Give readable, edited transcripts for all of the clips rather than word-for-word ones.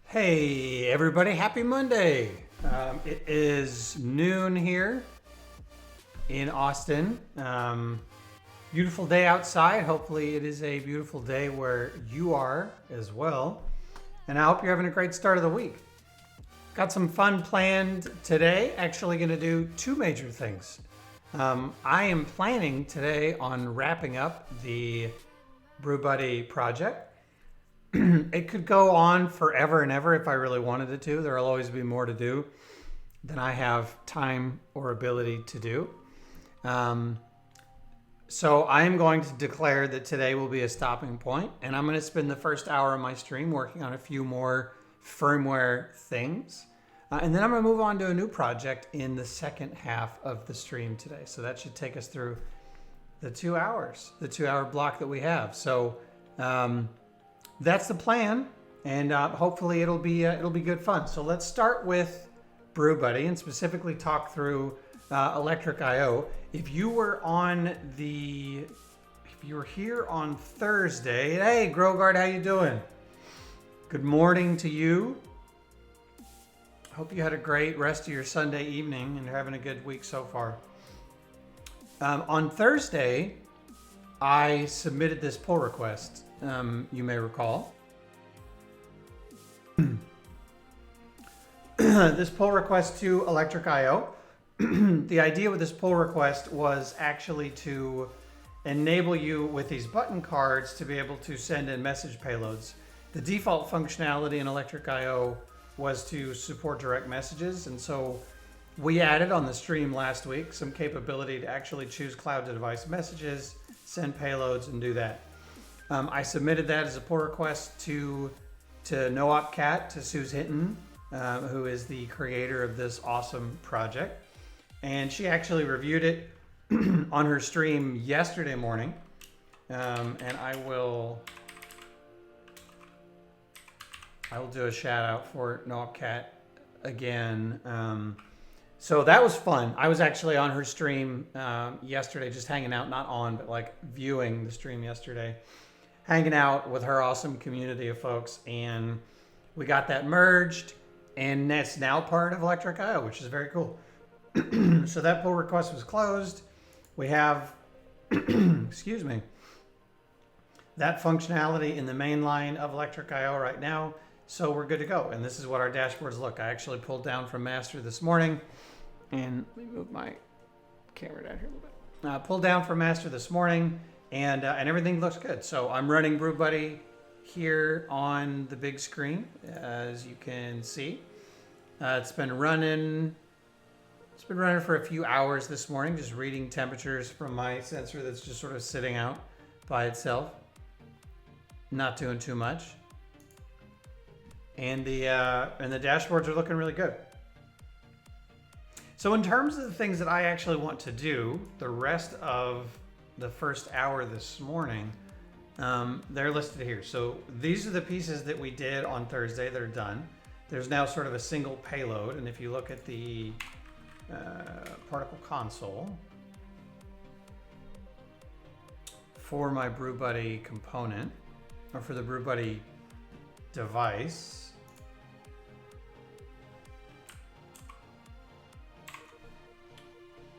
Hey everybody, happy Monday. It is noon here in Austin. Beautiful day outside. Hopefully it is a beautiful day where you are as well. And I hope you're having a great start of the week. Got some fun planned today. Actually going to do two major things. I am planning today on wrapping up the Brew Buddy project. It could go on forever and ever if I really wanted it to. There will always be more to do than I have time or ability to do. So I am going to declare that today will be a stopping point, and I'm going to spend the first hour of my stream working on a few more firmware things. And then I'm going to move on to a new project in the second half of the stream today. So that should take us through the 2 hours, the 2 hour block that we have. So that's the plan, and hopefully it'll be good fun. So let's start with Brew Buddy and specifically talk through Electric I/O. If you were here on Thursday, hey Grogard, how you doing? Good morning to you. Hope you had a great rest of your Sunday evening and you're having a good week so far. On Thursday, I submitted this pull request. You may recall. This pull request to Electric I/O. The idea with this pull request was actually to enable you with these button cards to be able to send in message payloads. The default functionality in Electric I/O was to support direct messages, and so we added on the stream last week some capability to actually choose cloud to device messages, send payloads, and do that. I submitted that as a pull request to NoopCat, to Suze Hinton, who is the creator of this awesome project. And she actually reviewed it on her stream yesterday morning. And I will do a shout out for NoopCat again. So that was fun. I was actually on her stream yesterday, just hanging out, not on, but like viewing the stream yesterday. Hanging out with her awesome community of folks, and we got that merged, and that's now part of Electric I/O, which is very cool. So that pull request was closed. We have, excuse me, that functionality in the main line of Electric I/O right now, so we're good to go. And this is what our dashboards look. I actually pulled down from master this morning, and let me move my camera down here a little bit. Pulled down from master this morning. And everything looks good. So I'm running Brew Buddy here on the big screen, as you can see. It's been running for a few hours this morning, just reading temperatures from my sensor that's just sort of sitting out by itself, not doing too much. And the dashboards are looking really good. So in terms of the things that I actually want to do, the rest of the first hour this morning, they're listed here. So these are the pieces that we did on Thursday that are done. There's now sort of a single payload, and if you look at the particle console for my Brew Buddy component, or for the Brew Buddy device,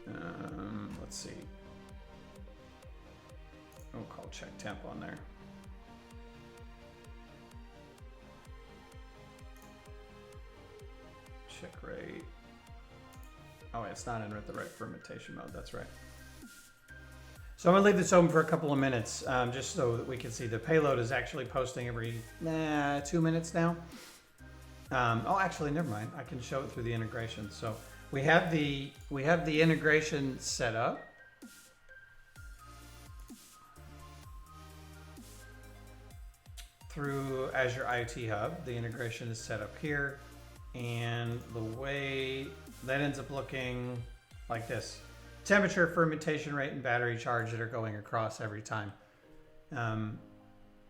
let's see. We'll call check temp on there. Check rate. Oh, it's not in the right fermentation mode. That's right. So I'm gonna leave this open for a couple of minutes, just so that we can see the payload is actually posting every 2 minutes now. Oh, actually, never mind. I can show it through the integration. So we have the integration set up. Through Azure IoT Hub, the integration is set up here, and the way that ends up looking like this: temperature, fermentation rate, and battery charge that are going across every time, and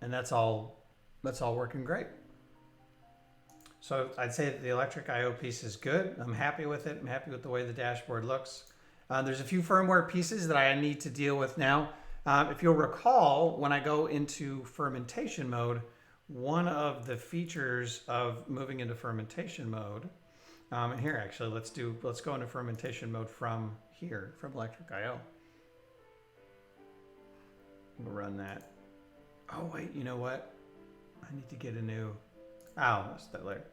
that's all working great. So I'd say that the Electric I/O piece is good. I'm happy with it. I'm happy with the way the dashboard looks. There's a few firmware pieces that I need to deal with now. If you'll recall, when I go into fermentation mode, one of the features of moving into fermentation mode. And here, actually, let's go into fermentation mode from here, from Electric IO. We'll run that. Oh wait, you know what? I need to get a new. Oh, that's that later.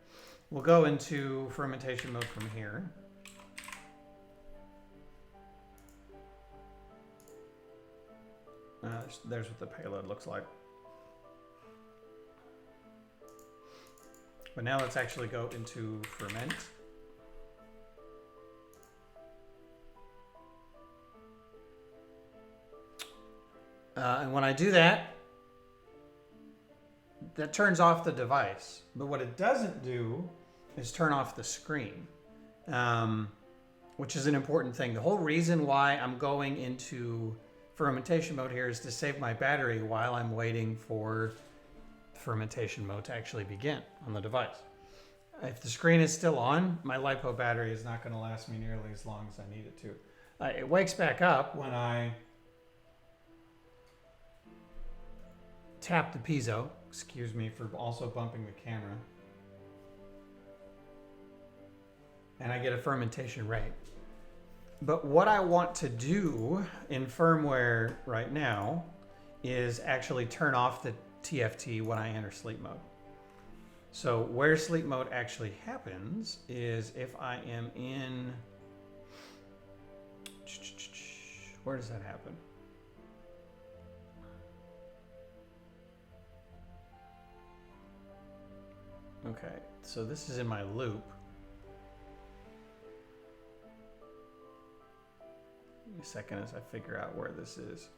We'll go into fermentation mode from here. There's what the payload looks like. But now let's actually go into ferment. And when I do that, that turns off the device. But what it doesn't do is turn off the screen, which is an important thing. The whole reason why I'm going into fermentation mode here is to save my battery while I'm waiting for fermentation mode to actually begin on the device. If the screen is still on, my LiPo battery is not going to last me nearly as long as I need it to. It wakes back up when I tap the piezo. Excuse me for also bumping the camera. And I get a fermentation rate. But what I want to do in firmware right now is actually turn off the TFT when I enter sleep mode. So where sleep mode actually happens is if I am in, where does that happen? Okay, so this is in my loop. Give me a second as I figure out where this is.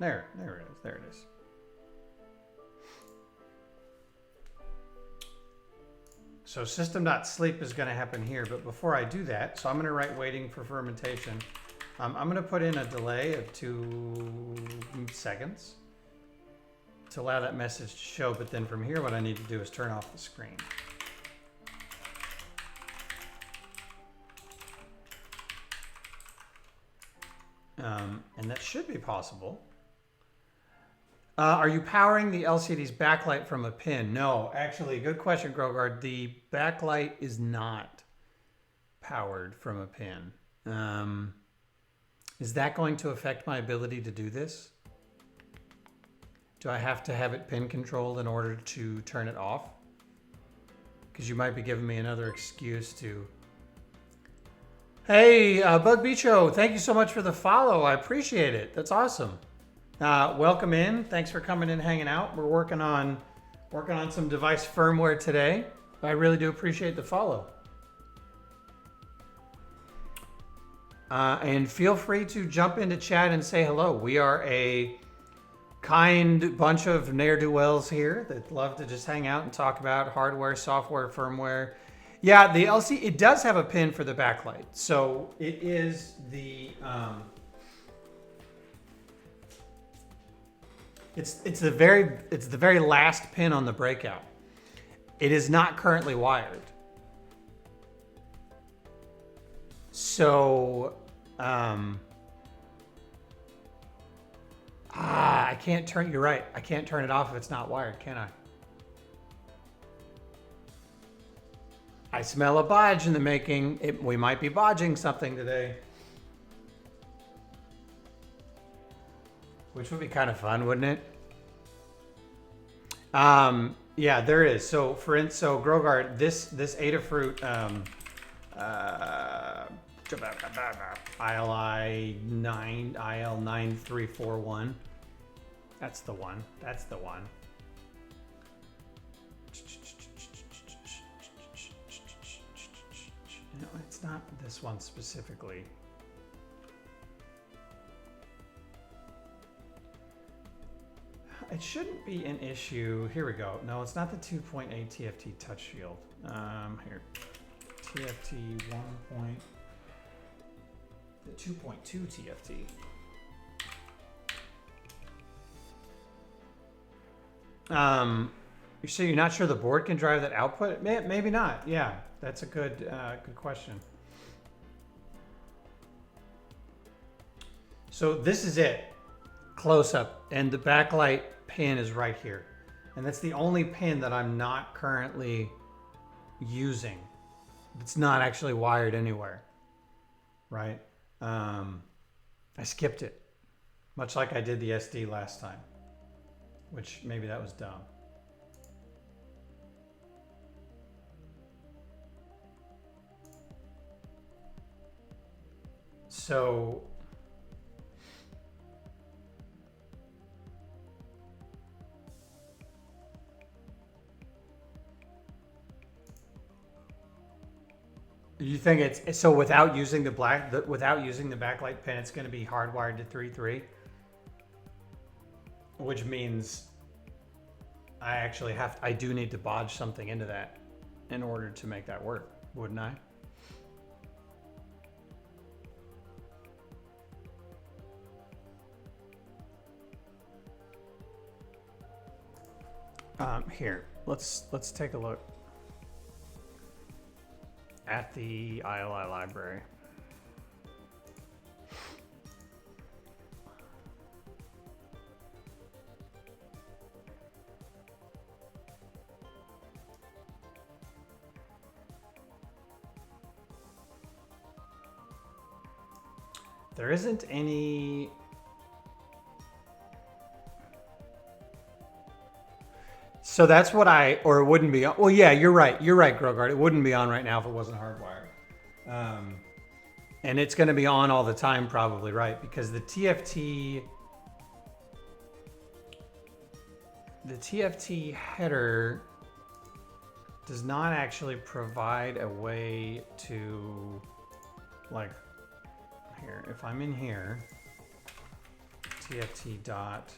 There it is. So system.sleep is going to happen here, but before I do that, so I'm going to write waiting for fermentation. I'm going to put in a delay of 2 seconds to allow that message to show, but then from here what I need to do is turn off the screen. And that should be possible. Are you powering the LCD's backlight from a pin? No, actually, good question, Grogard. The backlight is not powered from a pin. Is that going to affect my ability to do this? Do I have to have it pin controlled in order to turn it off? Because you might be giving me another excuse to... Hey, Bug Bicho, thank you so much for the follow. I appreciate it. That's awesome. Welcome in. Thanks for coming in, hanging out. We're working on some device firmware today. I really do appreciate the follow. And feel free to jump into chat and say hello. We are a kind bunch of ne'er-do-wells here that love to just hang out and talk about hardware, software, firmware. Yeah, the LC, it does have a pin for the backlight. So it is the, it's the very last pin on the breakout. It is not currently wired. So, I can't turn, you're right. I can't turn it off if it's not wired, can I? I smell a bodge in the making. We might be bodging something today. Which would be kind of fun, wouldn't it? Yeah, there is. So Grogard, this Adafruit IL9341. That's the one. That's the one. No, it's not this one specifically. It shouldn't be an issue. Here we go. No, it's not the 2.8 TFT touch shield. Here. TFT 1. The 2.2 TFT. You say you're not sure the board can drive that output? Maybe not. Yeah, that's a good question. So this is it, close up, and the backlight pin is right here. And that's the only pin that I'm not currently using. It's not actually wired anywhere, right? I skipped it, much like I did the SD last time, which maybe that was dumb. So you think it's so without using without using the backlight pin, it's going to be hardwired to 3.3, which means I do need to bodge something into that in order to make that work, wouldn't I? Here, let's take a look at the ILI library. There isn't any. So that's what or it wouldn't be on. Well, yeah, you're right. You're right, Grogard. It wouldn't be on right now if it wasn't hardwired. And it's going to be on all the time probably, right? Because the TFT header does not actually provide a way to, like, here, if I'm in here, TFT dot,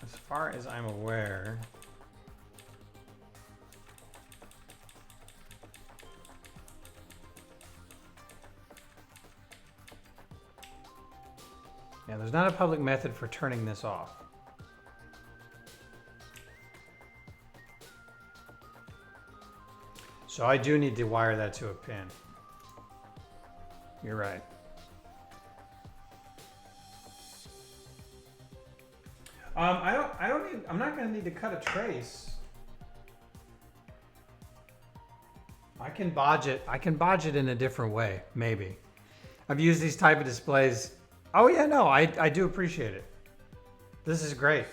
as far as I'm aware, yeah, there's not a public method for turning this off. So I do need to wire that to a pin. You're right. I'm not going to need to cut a trace. I can bodge it in a different way, maybe. I've used these type of displays. Oh yeah, no, I do appreciate it. This is great.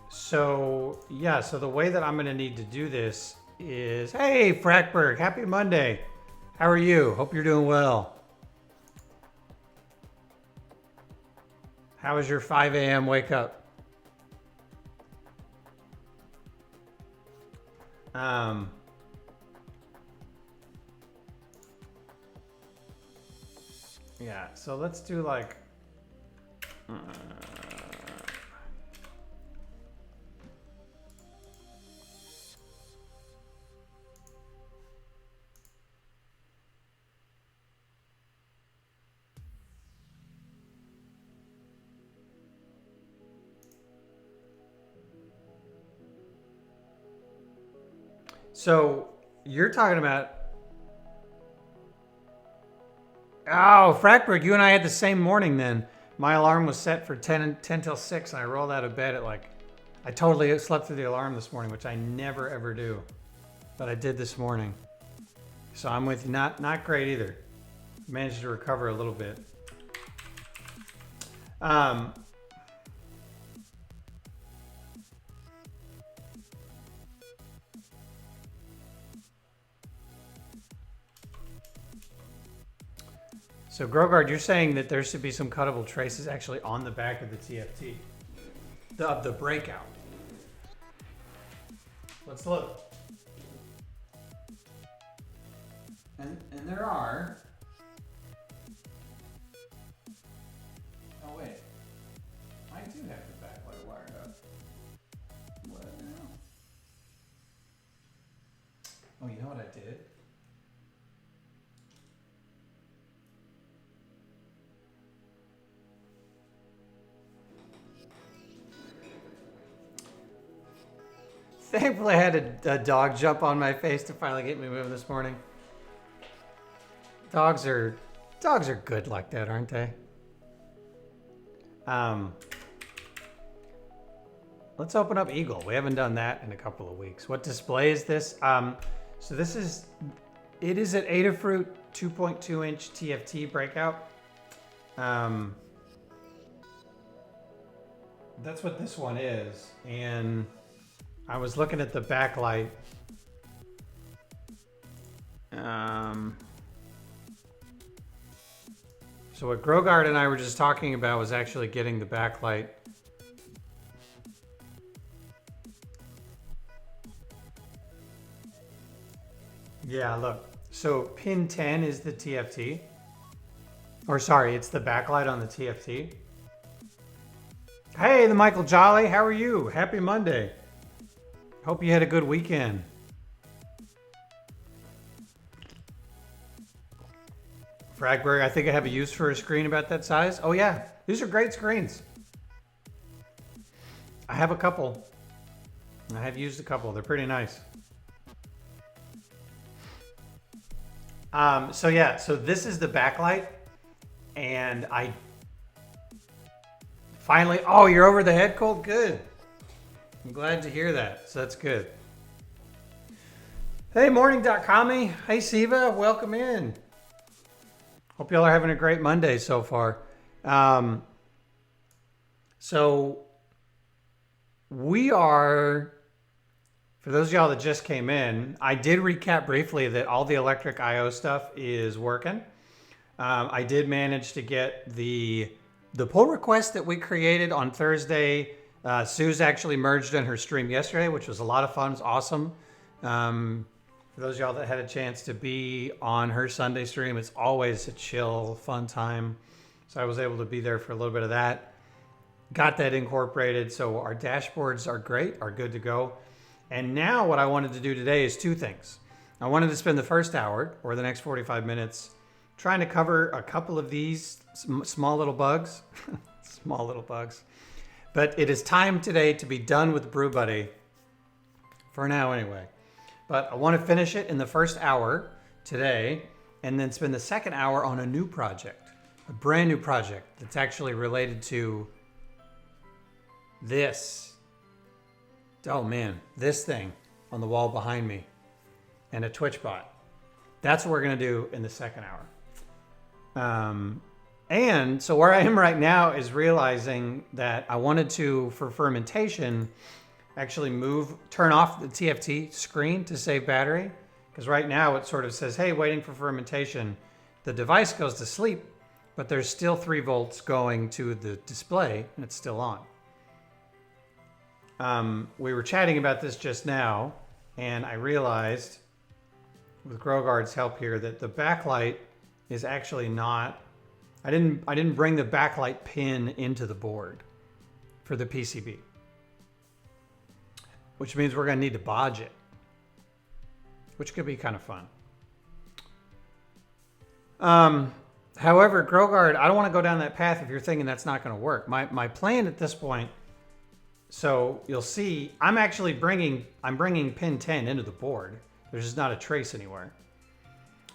So yeah, so the way that I'm gonna need to do this is, hey Frackberg, happy Monday. How are you? Hope you're doing well. How was your 5 a.m. wake up? Yeah, so let's do like, so you're talking about, oh, Frackberg, you and I had the same morning then. My alarm was set for 10 till 6, and I rolled out of bed at like, I totally slept through the alarm this morning, which I never ever do. But I did this morning. So I'm with you. Not great either. Managed to recover a little bit. So Grogard, you're saying that there should be some cuttable traces actually on the back of the TFT, of the breakout. Let's look. And there are. Oh wait, I do have the backlight wired up. What now? Oh, you know what I did? Thankfully, I had a dog jump on my face to finally get me moving this morning. Dogs are good like that, aren't they? Let's open up Eagle. We haven't done that in a couple of weeks. What display is this? So this is, it is an Adafruit 2.2 inch TFT breakout. That's what this one is. And I was looking at the backlight. So what Grogard and I were just talking about was actually getting the backlight. Yeah, look. So pin 10 is the TFT. Or sorry, it's the backlight on the TFT. Hey, the Michael Jolly, how are you? Happy Monday. Hope you had a good weekend. Fragberg, I think I have a use for a screen about that size. Oh yeah, these are great screens. I have a couple. I have used a couple. They're pretty nice. So yeah, so this is the backlight, and I finally. Oh, you're over the head cold. Good. I'm glad to hear that. So that's good. Hey, morning.commie. Hey, Siva. Welcome in. Hope y'all are having a great Monday so far. So we are, for those of y'all that just came in, I did recap briefly that all the electric I/O stuff is working. I did manage to get the pull request that we created on Thursday. Sue's actually merged in her stream yesterday, which was a lot of fun. It's awesome. For those of y'all that had a chance to be on her Sunday stream, it's always a chill, fun time. So I was able to be there for a little bit of that. Got that incorporated. So our dashboards are great, are good to go. And now what I wanted to do today is two things. I wanted to spend the first hour or the next 45 minutes trying to cover a couple of these small little bugs. Small little bugs. But it is time today to be done with Brew Buddy. For now anyway. But I want to finish it in the first hour today and then spend the second hour on a new project. A brand new project that's actually related to this. Oh man, this thing on the wall behind me and a Twitch bot. That's what we're going to do in the second hour. And so where I am right now is realizing that I wanted to, for fermentation, actually turn off the TFT screen to save battery. Because right now it sort of says, hey, waiting for fermentation. The device goes to sleep, but there's still 3 volts going to the display and it's still on. We were chatting about this just now, and I realized with Grogard's help here that the backlight is actually not, I didn't bring the backlight pin into the board for the PCB. Which means we're going to need to bodge it, which could be kind of fun. However, Grogard, I don't want to go down that path if you're thinking that's not going to work. My plan at this point, so you'll see, I'm bringing pin 10 into the board. There's just not a trace anywhere.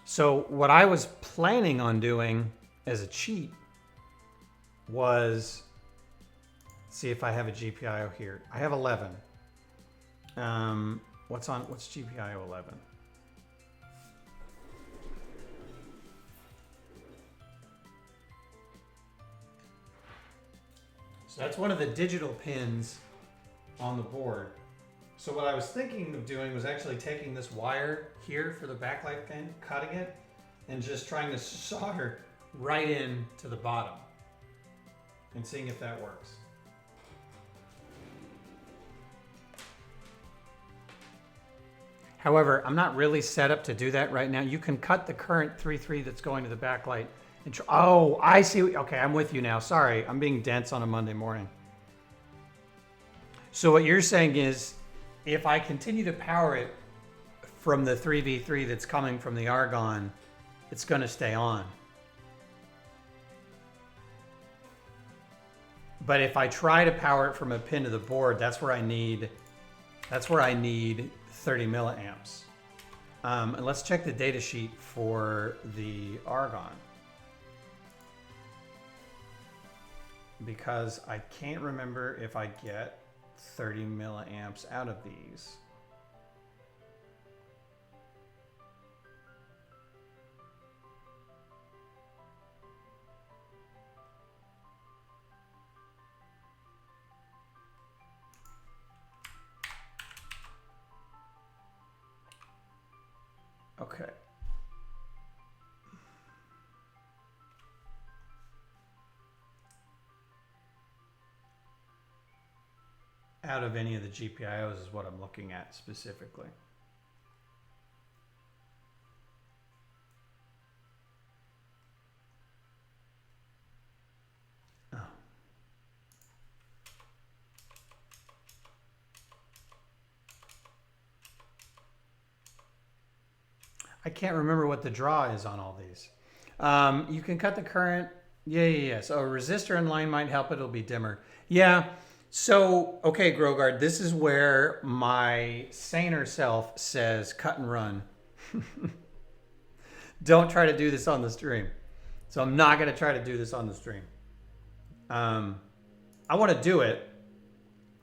So what I was planning on doing as a cheat was, see if I have a GPIO here. I have 11. What's GPIO 11? So that's one of the digital pins on the board. So what I was thinking of doing was actually taking this wire here for the backlight pin, cutting it, and just trying to solder right in to the bottom and seeing if that works. However, I'm not really set up to do that right now. You can cut the current 3.3 that's going to the backlight. Oh, I see. Okay, I'm with you now. Sorry, I'm being dense on a Monday morning. So what you're saying is, if I continue to power it from the 3v3 that's coming from the argon, it's going to stay on. But if I try to power it from a pin to the board, that's where I need That's where I need 30 milliamps. And let's check the data sheet for the argon. Because I can't remember if I get 30 milliamps out of these. Okay. Out of any of the GPIOs is what I'm looking at specifically. Oh. I can't remember what the draw is on all these. You can cut the current. Yeah. So a resistor in line might help. It'll be dimmer. Yeah. So, okay, Grogard, this is where my saner self says cut and run. Don't try to do this on the stream. So I'm not going to try to do this on the stream. I want to do it,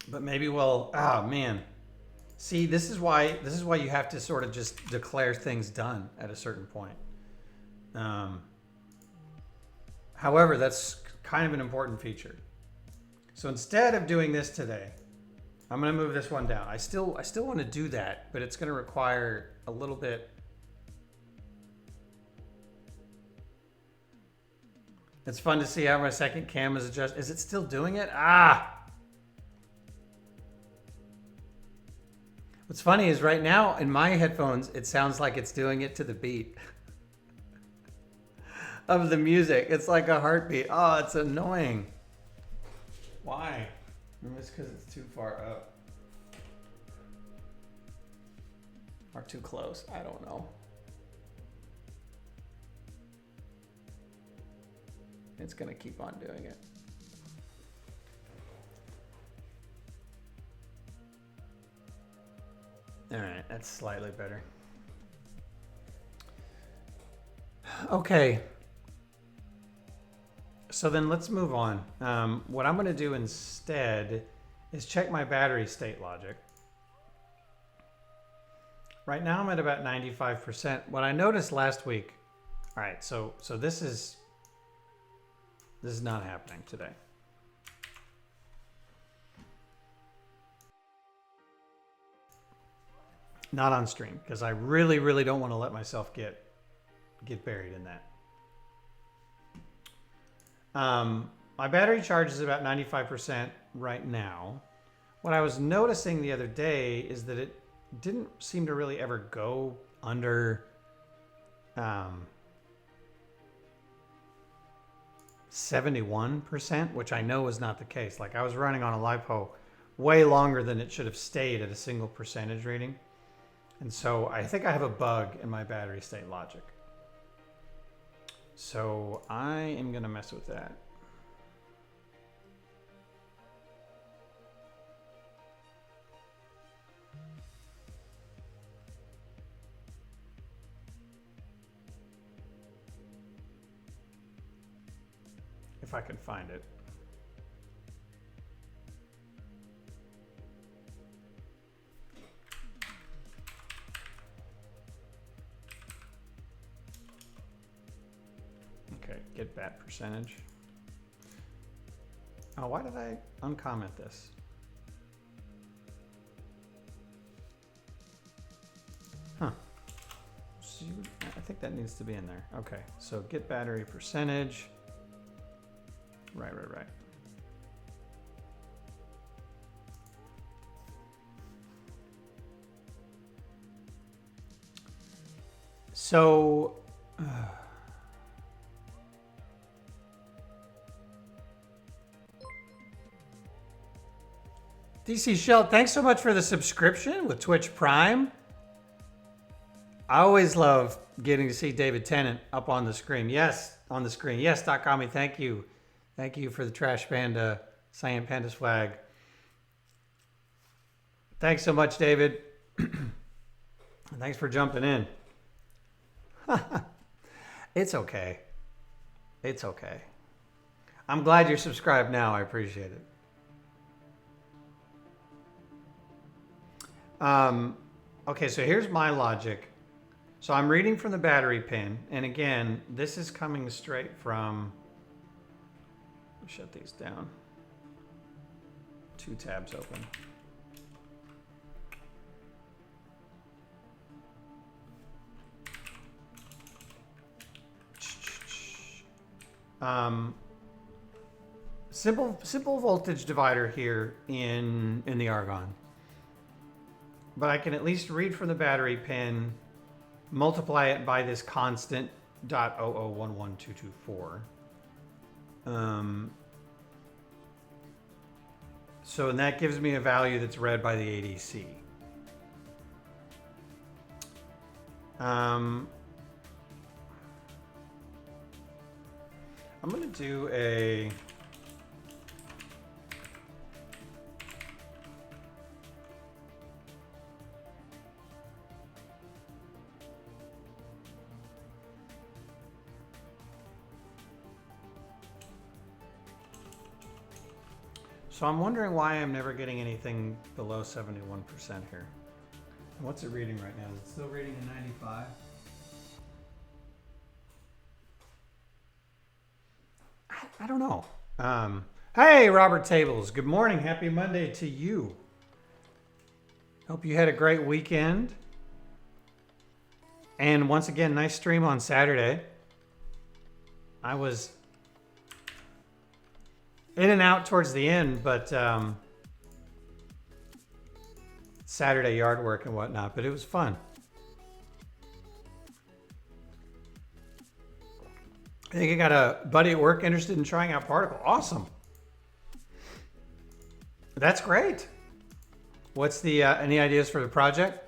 but maybe we'll, oh man. See, this is why you have to sort of just declare things done at a certain point. However, that's kind of an important feature. So instead of doing this today, I'm going to move this one down. I still want to do that, but it's going to require a little bit. It's fun to see how my second cam is adjusted. Is it still doing it? Ah! What's funny is right now in my headphones, it sounds like it's doing it to the beat of the music. It's like a heartbeat. Oh, it's annoying. Why? Maybe it's because it's too far up. Or too close. I don't know. It's going to keep on doing it. All right, that's slightly better. Okay. So then let's move on. What I'm going to do instead is check my battery state logic. Right now I'm at about 95%. What I noticed last week, all right, so this is not happening today. Not on stream, because I really, really don't want to let myself get buried in that. My battery charge is about 95% right now. What I was noticing the other day is that it didn't seem to really ever go under 71%, which I know is not the case. Like I was running on a LiPo way longer than it should have stayed at a single percentage reading. And so I think I have a bug in my battery state logic. So I am going to mess with that. If I can find it. Okay, get bat percentage. Oh, why did I uncomment this? Huh. So I think that needs to be in there. Okay, so get battery percentage. Right. So, DC Shell, thanks so much for the subscription with Twitch Prime. I always love getting to see David Tennant up on the screen. Yes, on the screen. Yes, Kami, thank you. Thank you for the Trash Panda, Cyan Panda swag. Thanks so much, David. Thanks for jumping in. It's okay. It's okay. I'm glad you're subscribed now. I appreciate it. Okay, so here's my logic. So I'm reading from the battery pin, and again, this is coming straight from, shut these down. 2 tabs open. Simple voltage divider here in the argon. But I can at least read from the battery pin, multiply it by this constant .0011224. So and that gives me a value that's read by the ADC. I'm going to do a So I'm wondering why I'm never getting anything below 71% here. And what's it reading right now? Is it still reading a 95? I don't know. Hey, Robert Tables. Good morning. Happy Monday to you. Hope you had a great weekend. And once again, nice stream on Saturday. I was in and out towards the end, but Saturday yard work and whatnot, but it was fun. I think I got a buddy at work interested in trying out Particle. Awesome. That's great. What's the, any ideas for the project?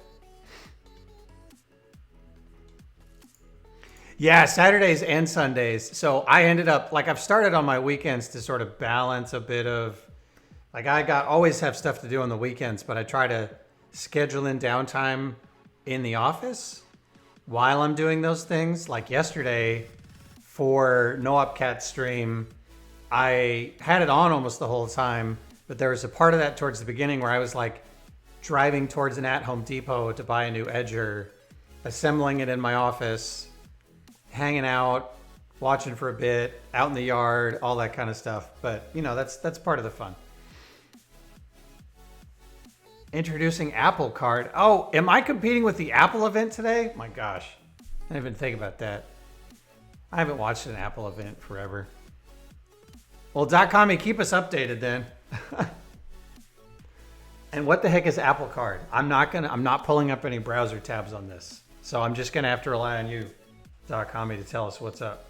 Yeah, Saturdays and Sundays. So I ended up, like I've started on my weekends to sort of balance a bit of, like always have stuff to do on the weekends, but I try to schedule in downtime in the office while I'm doing those things. Like yesterday for No Op Cat stream, I had it on almost the whole time, but there was a part of that towards the beginning where I was like driving towards an at-Home Depot to buy a new edger, assembling it in my office, hanging out, watching for a bit, out in the yard, all that kind of stuff. But you know, that's part of the fun. Introducing Apple Card. Oh, am I competing with the Apple event today? My gosh, I didn't even think about that. I haven't watched an Apple event forever. Well, .com, keep us updated then. And what the heck is Apple Card? I'm not pulling up any browser tabs on this. So I'm just gonna have to rely on you, .com, to tell us what's up.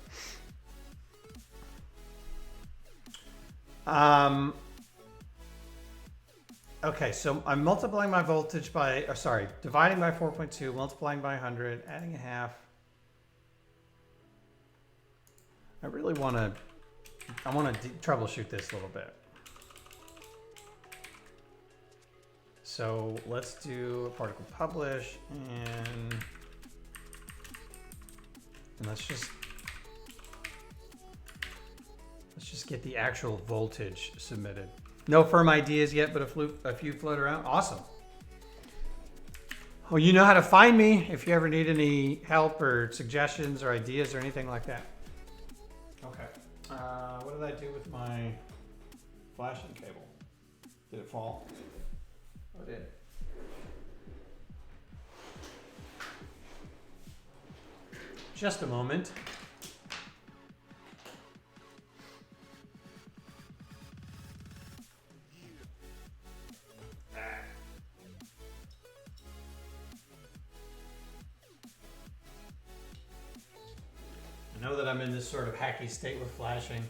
Okay, so I'm multiplying my voltage by, dividing by 4.2, multiplying by 100, adding a half. I really want to, troubleshoot this a little bit. So let's do a particle publish and let's just get the actual voltage submitted. No firm ideas yet, but a few float around. Awesome. Well, you know how to find me if you ever need any help or suggestions or ideas or anything like that. Okay. What did I do with my flashing cable? Did it fall? Oh, it did. Just a moment. I know that I'm in this sort of hacky state with flashing.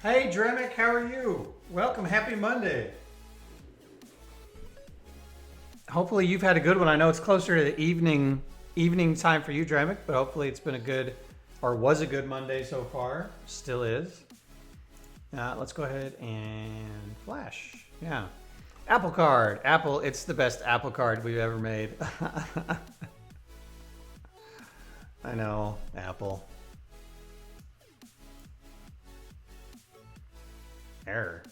Hey Dremic, how are you? Welcome, happy Monday. Hopefully you've had a good one. I know it's closer to the evening time for you, Dremic, but hopefully it's been a good or was a good Monday so far. Still is. Let's go ahead and flash. Yeah. Apple Card. Apple, it's the best Apple Card we've ever made. I know, Apple. Error.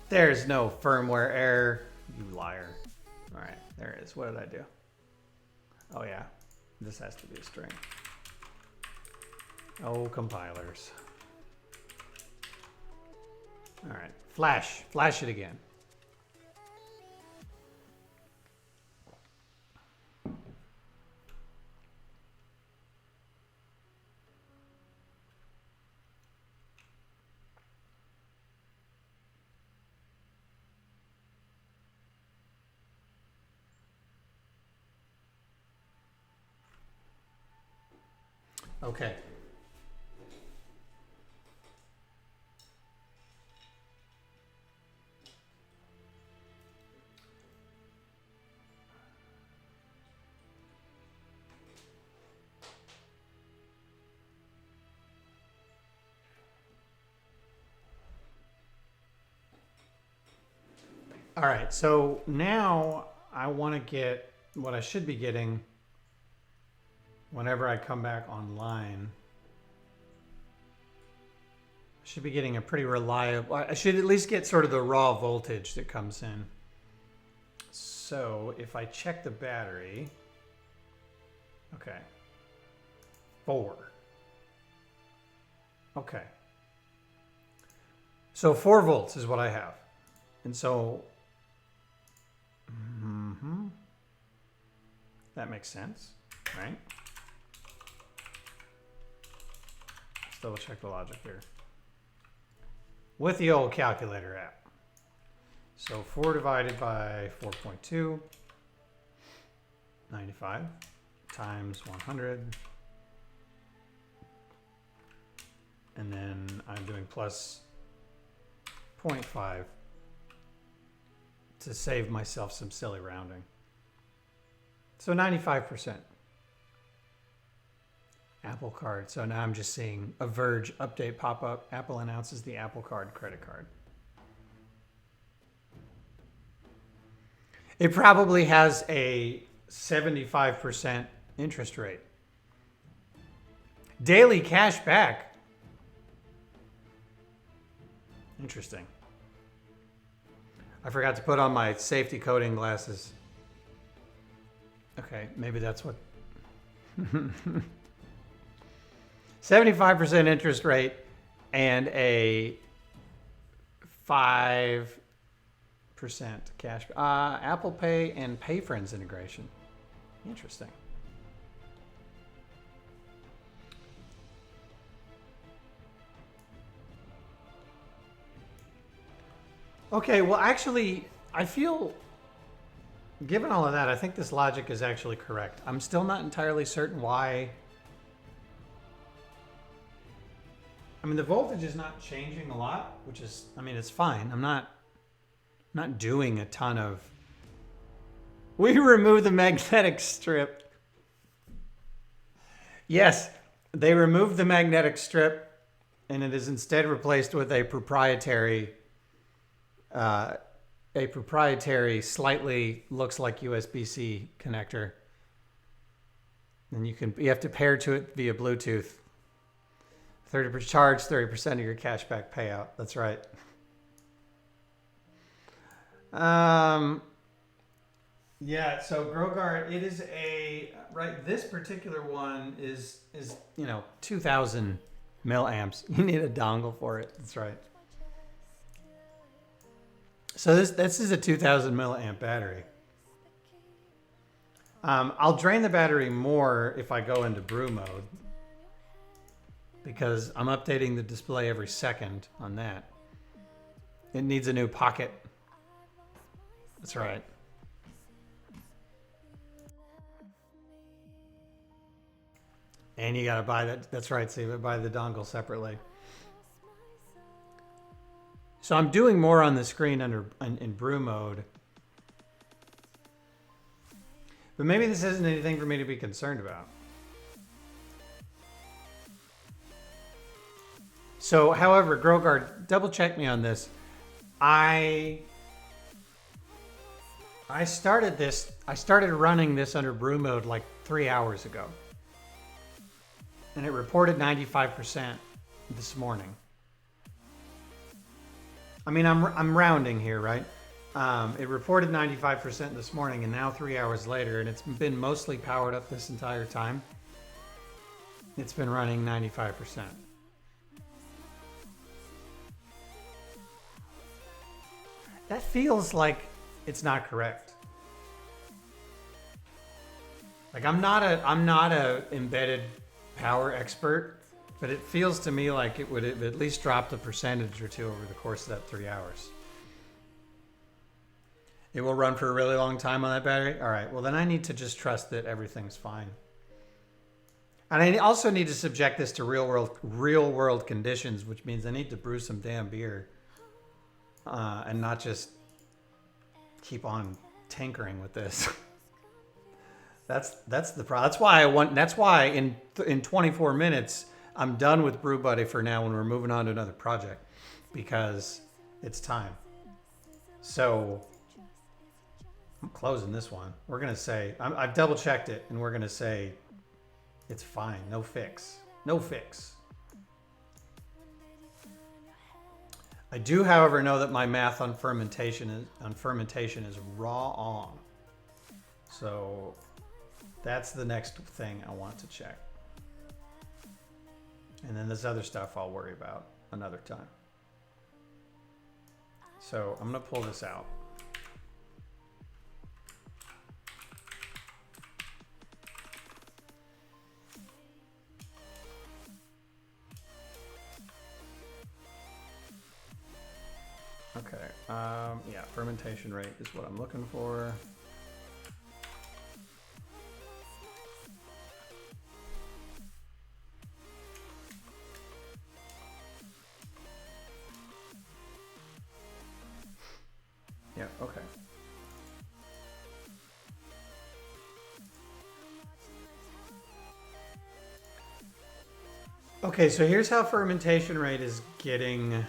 There's no firmware error. You liar. All right, there it is. What did I do? Oh yeah, this has to be a string. Oh, compilers. All right, flash it again. Okay. All right, so now I want to get what I should be getting whenever I come back online. I should be getting a pretty reliable, I should at least get sort of the raw voltage that comes in. So if I check the battery, okay, 4. Okay. So 4 volts is what I have. And so, that makes sense, right? Let's double check the logic here. With the old calculator app. So 4 divided by 4.2, 95 times 100. And then I'm doing plus 0.5 to save myself some silly rounding. So 95%. Apple Card. So now I'm just seeing a Verge update pop up. Apple announces the Apple Card credit card. It probably has a 75% interest rate. Daily cash back. Interesting. I forgot to put on my safety coating glasses. Okay, maybe that's what. 75% interest rate and a 5% cash. Apple Pay and PayFriends integration. Interesting. Okay, well, actually, I feel, given all of that, I think this logic is actually correct. I'm still not entirely certain why. I mean, the voltage is not changing a lot, which is, I mean, it's fine. I'm not doing a ton of. We remove the magnetic strip. Yes, they removed the magnetic strip, and it is instead replaced with a proprietary, slightly looks like USB-C connector. And you have to pair to it via Bluetooth. 30% charge, 30% of your cashback payout. That's right. Yeah, so Grogart, it is right, this particular one is 2,000 milliamps. You need a dongle for it. That's right. So this is a 2,000 milliamp battery. I'll drain the battery more if I go into brew mode, because I'm updating the display every second on that. It needs a new pocket. That's right. And you gotta buy that. That's right, so you buy the dongle separately. So I'm doing more on the screen in brew mode. But maybe this isn't anything for me to be concerned about. So, however, Grogard, double check me on this. I started running this under brew mode like 3 hours ago. And it reported 95% this morning. I mean, I'm rounding here, right? It reported 95% this morning, and now 3 hours later, and it's been mostly powered up this entire time. It's been running 95%. That feels like it's not correct. Like I'm not a embedded power expert, but it feels to me like it would have at least dropped a percentage or two over the course of that 3 hours. It will run for a really long time on that battery? All right, well then I need to just trust that everything's fine. And I also need to subject this to real world conditions, which means I need to brew some damn beer and not just keep on tinkering with this. That's the problem. That's why in 24 minutes I'm done with Brew Buddy for now when we're moving on to another project, because it's time. So I'm closing this one. We're gonna say I've double checked it, and we're gonna say it's fine. No fix. No fix. I do, however, know that my math on fermentation is raw on. So that's the next thing I want to check. And then this other stuff I'll worry about another time. So I'm gonna pull this out. Okay, yeah, fermentation rate is what I'm looking for. Yeah, okay. Okay, so here's how fermentation rate is getting...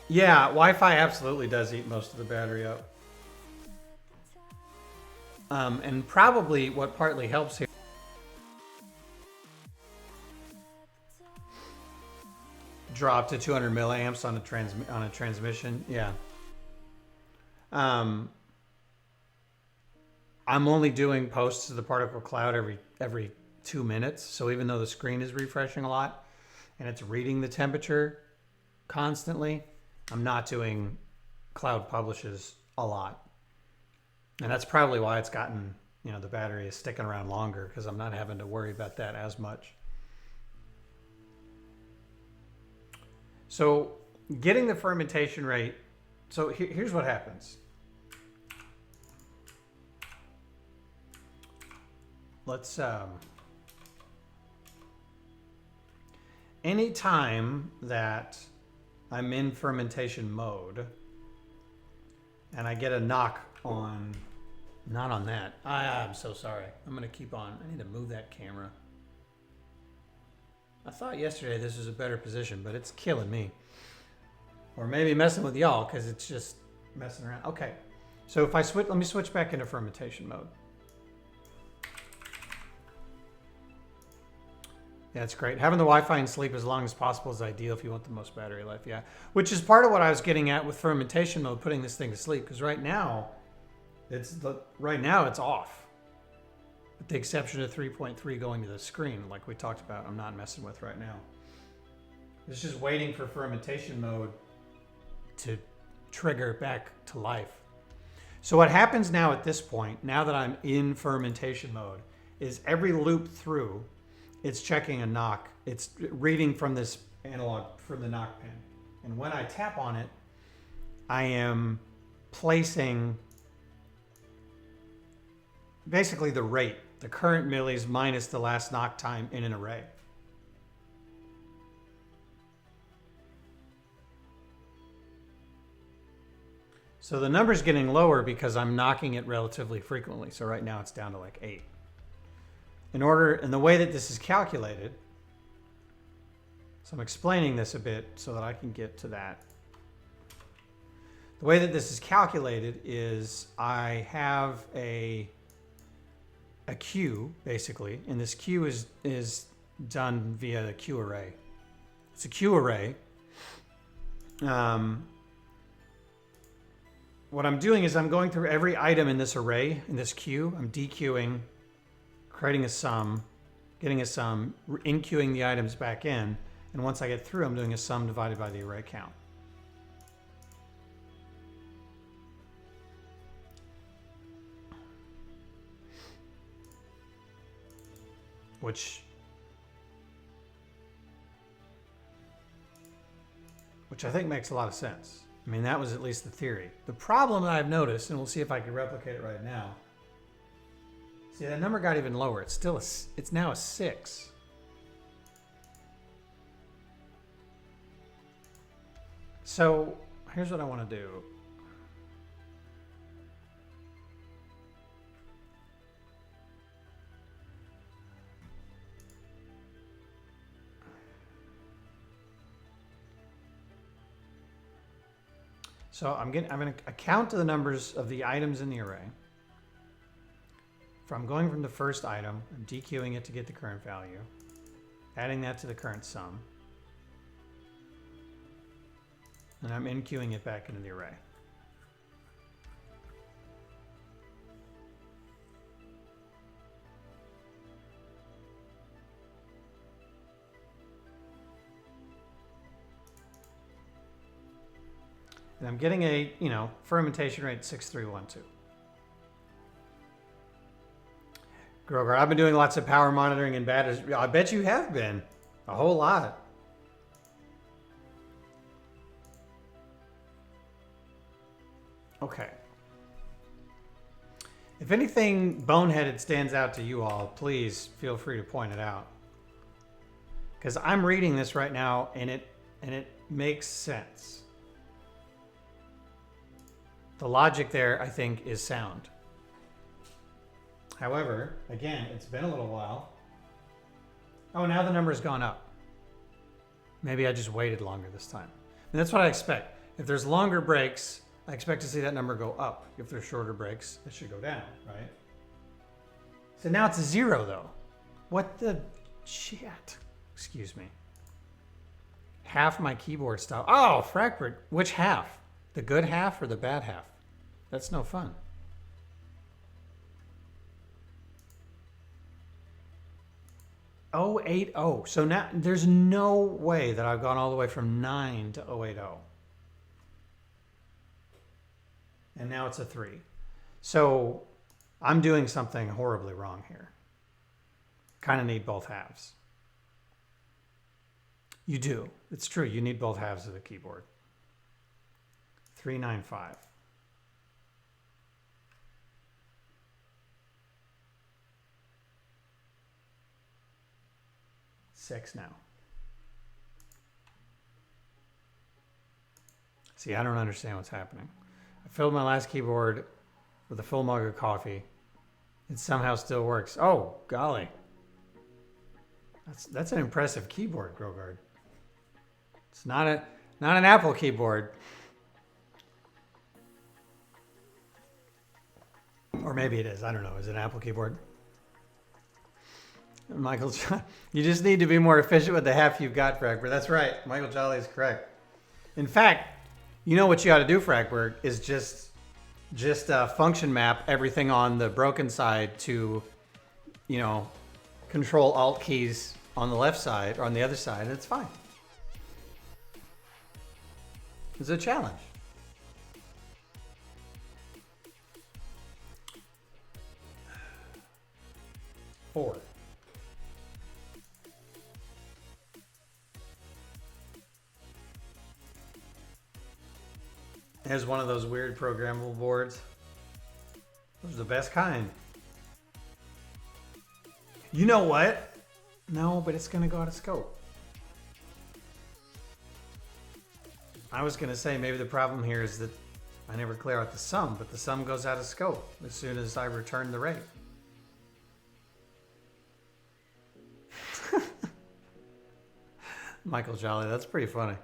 Yeah, Wi-Fi absolutely does eat most of the battery up. And probably what partly helps here. Drop to 200 milliamps on a transmission. Yeah. I'm only doing posts to the particle cloud every 2 minutes. So even though the screen is refreshing a lot and it's reading the temperature constantly, I'm not doing cloud publishes a lot. And that's probably why it's gotten, the battery is sticking around longer, because I'm not having to worry about that as much. So getting the fermentation rate, so here's what happens. Let's, anytime that I'm in fermentation mode and I get a knock on, not on that. I'm so sorry. I'm going to keep on. I need to move that camera. I thought yesterday this was a better position, but it's killing me. Or maybe messing with y'all because it's just messing around. Okay. So if I switch, let me switch back into fermentation mode. Yeah, it's great. Having the Wi-Fi in sleep as long as possible is ideal if you want the most battery life. Yeah, which is part of what I was getting at with fermentation mode, putting this thing to sleep. Because right now it's off, with the exception of 3.3 going to the screen, like we talked about. I'm not messing with right now. It's just waiting for fermentation mode to trigger back to life. So what happens now at this point, now that I'm in fermentation mode, is every loop through, it's checking a knock. It's reading from this analog, from the knock pin. And when I tap on it, I am placing basically the rate, the current millis minus the last knock time in an array. So the number's getting lower because I'm knocking it relatively frequently. So right now it's down to like 8. and the way that this is calculated, so I'm explaining this a bit so that I can get to that. The way that this is calculated is I have a queue, basically, and this queue is done via the queue array. It's a queue array. What I'm doing is I'm going through every item in this array, in this queue. I'm dequeuing, creating a sum, getting a sum, in-queuing the items back in, and once I get through, I'm doing a sum divided by the array count. Which I think makes a lot of sense. I mean, that was at least the theory. The problem that I've noticed, and we'll see if I can replicate it right now. See, that number got even lower. It's still it's now a 6. So here's what I want to do. So I'm going to count the numbers of the items in the array. From going from the first item, I'm dequeuing it to get the current value, adding that to the current sum, and I'm in-queuing it back into the array. And I'm getting a, fermentation rate 6312. Grover, I've been doing lots of power monitoring and batteries. I bet you have been. A whole lot. Okay. If anything boneheaded stands out to you all, please feel free to point it out. Because I'm reading this right now and it makes sense. The logic there, I think, is sound. However, again, it's been a little while. Oh, now the number's gone up. Maybe I just waited longer this time. And that's what I expect. If there's longer breaks, I expect to see that number go up. If there's shorter breaks, it should go down, right? So now it's a 0, though. What the shit? Excuse me. Half my keyboard style. Oh, Frackbird. Which half? The good half or the bad half? That's no fun. .080. So now there's no way that I've gone all the way from 9 to 080. And now it's a 3. So I'm doing something horribly wrong here. Kind of need both halves. You do. It's true. You need both halves of the keyboard. 395. 6 now. See, I don't understand what's happening. I filled my last keyboard with a full mug of coffee. It somehow still works. Oh, golly. That's an impressive keyboard, Grogard. It's not an Apple keyboard. Or maybe it is. I don't know. Is it an Apple keyboard? Michael, you just need to be more efficient with the half you've got, Fragberg. That's right. Michael Jolly is correct. In fact, you know what you ought to do, Fragberg, is just function map everything on the broken side to, Control Alt keys on the left side or on the other side, and it's fine. It's a challenge. Four. Here's one of those weird programmable boards. Those are the best kind. You know what? No, but it's going to go out of scope. I was going to say maybe the problem here is that I never clear out the sum, but the sum goes out of scope as soon as I return the rate. Michael Jolly, that's pretty funny.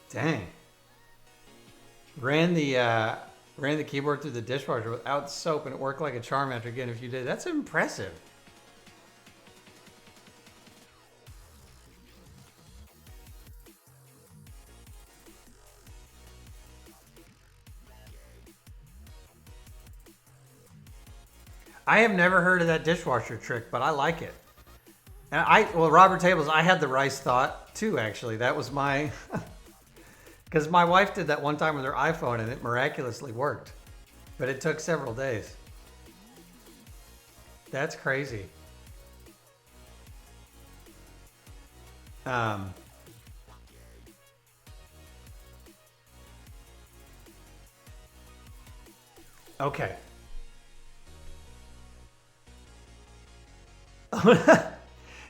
Dang. Ran the keyboard through the dishwasher without soap and it worked like a charm after getting a few days. That's impressive. I have never heard of that dishwasher trick, but I like it. And well, Robert Tables, I had the rice thought too, actually. That was my, because my wife did that one time with her iPhone and it miraculously worked, but it took several days. That's crazy. Okay.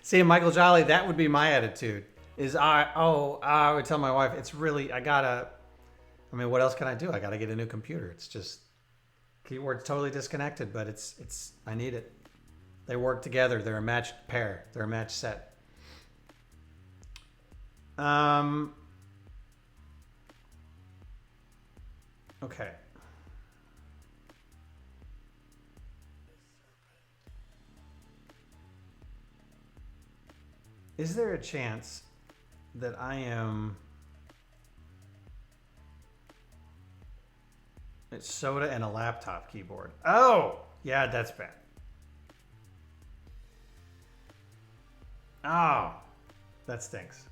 See, Michael Jolly, that would be my attitude. I would tell my wife, it's really, I mean, what else can I do? I gotta get a new computer. It's just, keyboard's totally disconnected, but I need it. They work together. They're a matched pair. They're a matched set. Okay. Is there a chance that I am... It's soda and a laptop keyboard. Oh! Yeah, that's bad. Oh! That stinks.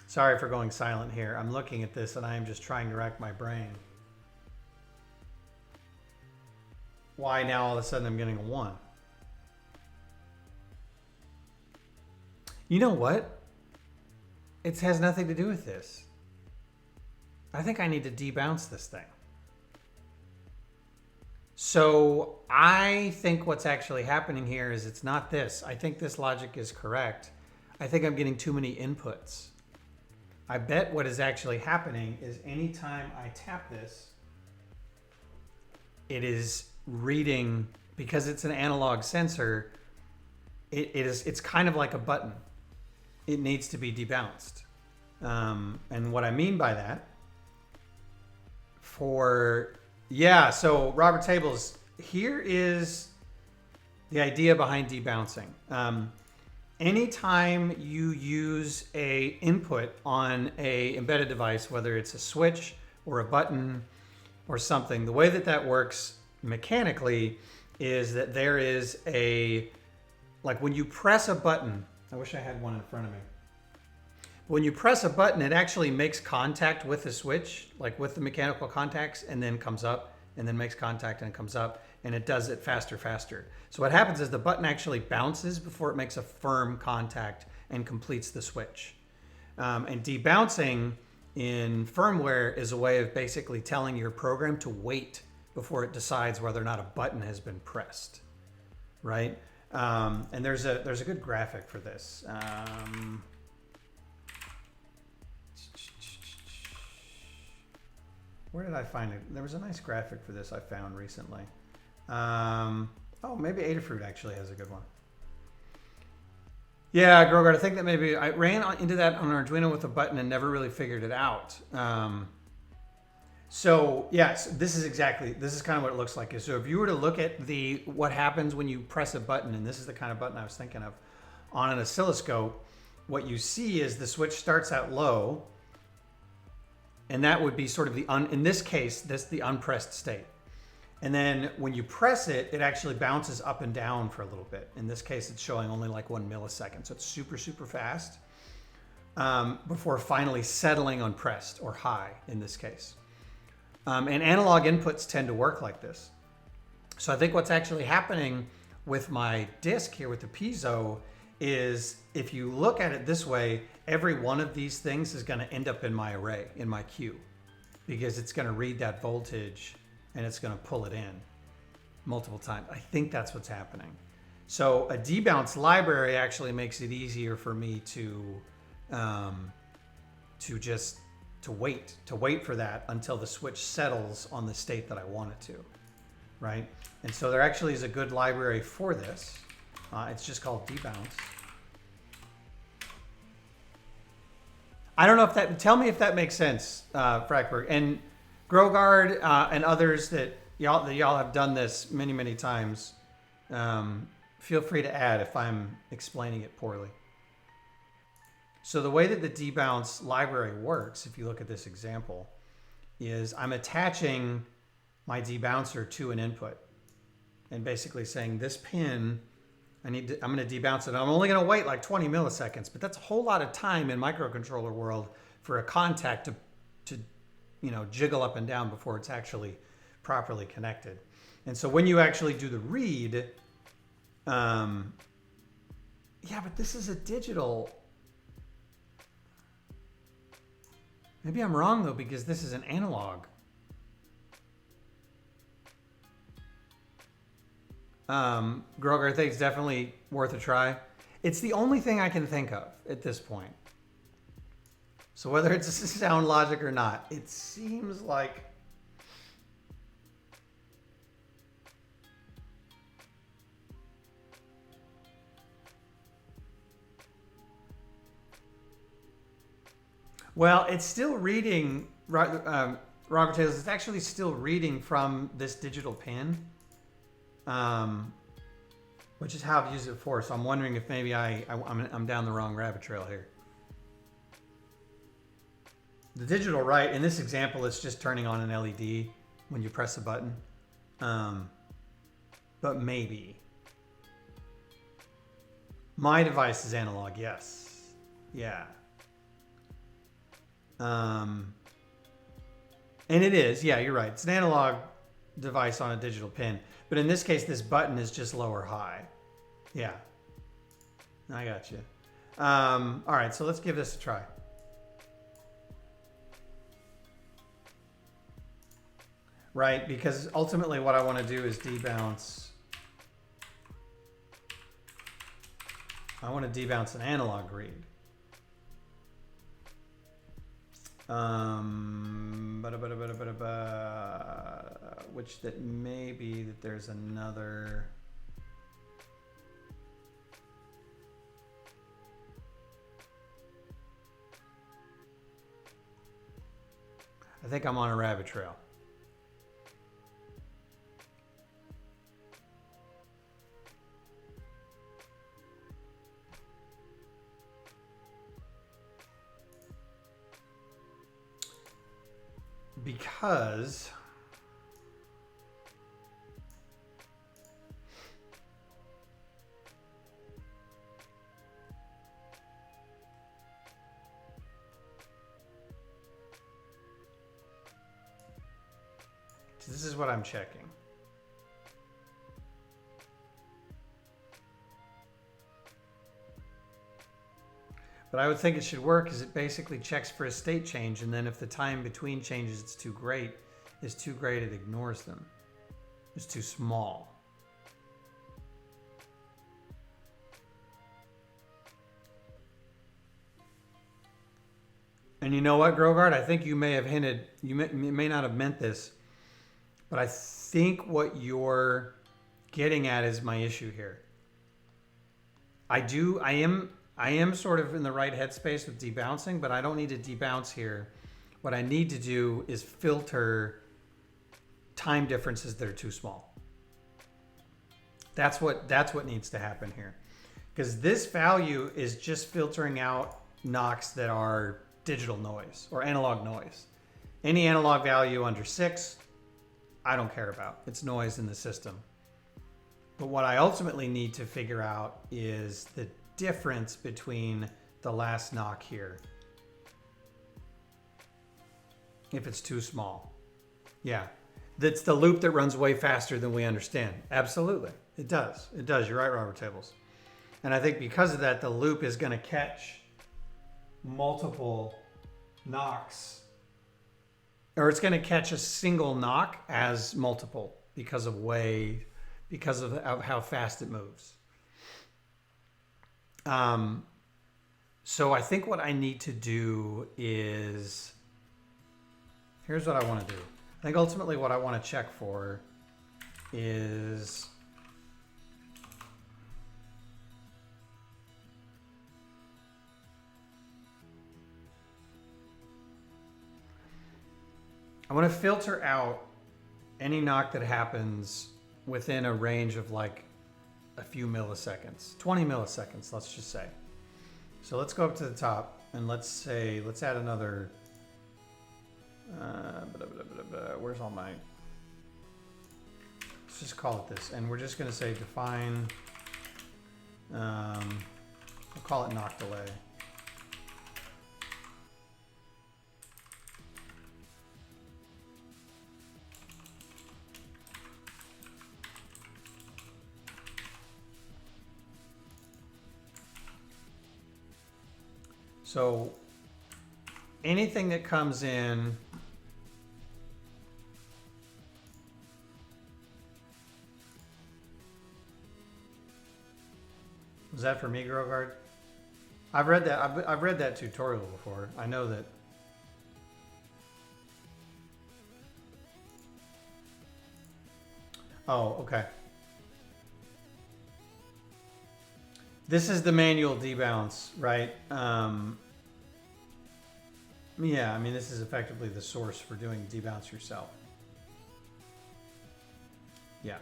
Sorry for going silent here. I'm looking at this and I am just trying to rack my brain. Why now all of a sudden I'm getting a 1? You know what? It has nothing to do with this. I think I need to debounce this thing. So I think what's actually happening here is it's not this. I think this logic is correct. I think I'm getting too many inputs. I bet what is actually happening is anytime I tap this, it is reading, because it's an analog sensor, it's kind of like a button. It needs to be debounced. And what I mean by that, so Robert Tables, here is the idea behind debouncing. Anytime you use a input on a embedded device, whether it's a switch or a button or something, the way that that works mechanically is that there is like when you press a button, I wish I had one in front of me. When you press a button, it actually makes contact with the switch, like with the mechanical contacts, and then comes up, and then makes contact and comes up, and it does it faster. So what happens is the button actually bounces before it makes a firm contact and completes the switch. And debouncing in firmware is a way of basically telling your program to wait before it decides whether or not a button has been pressed, right? And there's a good graphic for this. Where did I find it? There was a nice graphic for this I found recently. Maybe Adafruit actually has a good one. Yeah, Grogard, I think that maybe I ran into that on Arduino with a button and never really figured it out. So yes, this is kind of what it looks like. So if you were to look at what happens when you press a button, and this is the kind of button I was thinking of, on an oscilloscope, what you see is the switch starts out low, and that would be sort of in this case, the unpressed state. And then when you press it, it actually bounces up and down for a little bit. In this case, it's showing only like 1 millisecond. So it's super, super fast before finally settling on pressed or high in this case. And analog inputs tend to work like this. So I think what's actually happening with my disc here with the piezo is, if you look at it this way, every one of these things is going to end up in my array, in my queue, because it's going to read that voltage and it's going to pull it in. multiple times. I think that's what's happening. So a debounce library actually makes it easier for me to wait for that until the switch settles on the state that I want it to, right? And so there actually is a good library for this. It's just called debounce. I don't know if that, tell me if that makes sense, Frackberg. And Grogard and others that y'all have done this many, many times. Feel free to add if I'm explaining it poorly. So the way that the debounce library works, if you look at this example, is I'm attaching my debouncer to an input and basically saying this pin, I'm going to debounce it. I'm only going to wait like 20 milliseconds, but that's a whole lot of time in microcontroller world for a contact to jiggle up and down before it's actually properly connected. And so when you actually do the read, yeah, but this is a digital. Maybe I'm wrong though, because this is an analog. Groger, I think it's definitely worth a try. It's the only thing I can think of at this point. So whether it's sound logic or not, it seems like well, it's still reading, Robert Taylor, it's actually still reading from this digital pin. Which is how I've used it before. So I'm wondering if maybe I'm down the wrong rabbit trail here. The digital write, in this example, it's just turning on an LED when you press a button. But maybe. My device is analog, yes. Yeah. And it is, yeah, you're right. It's an analog device on a digital pin. But in this case, this button is just low or high. Yeah. I got you. All right, so let's give this a try. Right, because ultimately what I want to do is debounce. I want to debounce an analog read. Which that may be that there's another. I think I'm on a rabbit trail. Because this is what I'm checking. But I would think it should work because it basically checks for a state change, and then if the time between changes is too great, it ignores them. It's too small. And you know what, Grogard? I think you may have hinted, you may not have meant this, but I think what you're getting at is my issue here. I am sort of in the right headspace with debouncing, but I don't need to debounce here. What I need to do is filter time differences that are too small. That's what needs to happen here. Because this value is just filtering out knocks that are digital noise or analog noise. Any analog value under 6, I don't care about. It's noise in the system. But what I ultimately need to figure out is the difference between the last knock here. If it's too small. Yeah. That's the loop that runs way faster than we understand. Absolutely. It does. It does. You're right, Robert Tables. And I think because of that, the loop is going to catch multiple knocks. Or it's going to catch a single knock as multiple because of way because of how fast it moves. So I think what I need to do is, here's what I want to do. I think ultimately what I want to check for is I want to filter out any knock that happens within a range of like a few milliseconds, 20 milliseconds, let's just say. So let's go up to the top and let's add another, where's all my, let's just call it this. And we're just going to say define, we'll call it knock delay. So anything that comes in was that for me, Grogard? I've read that. I've read that tutorial before. I know that. Oh, okay. This is the manual debounce, right? Yeah, I mean, this is effectively the source for doing debounce yourself. Yeah,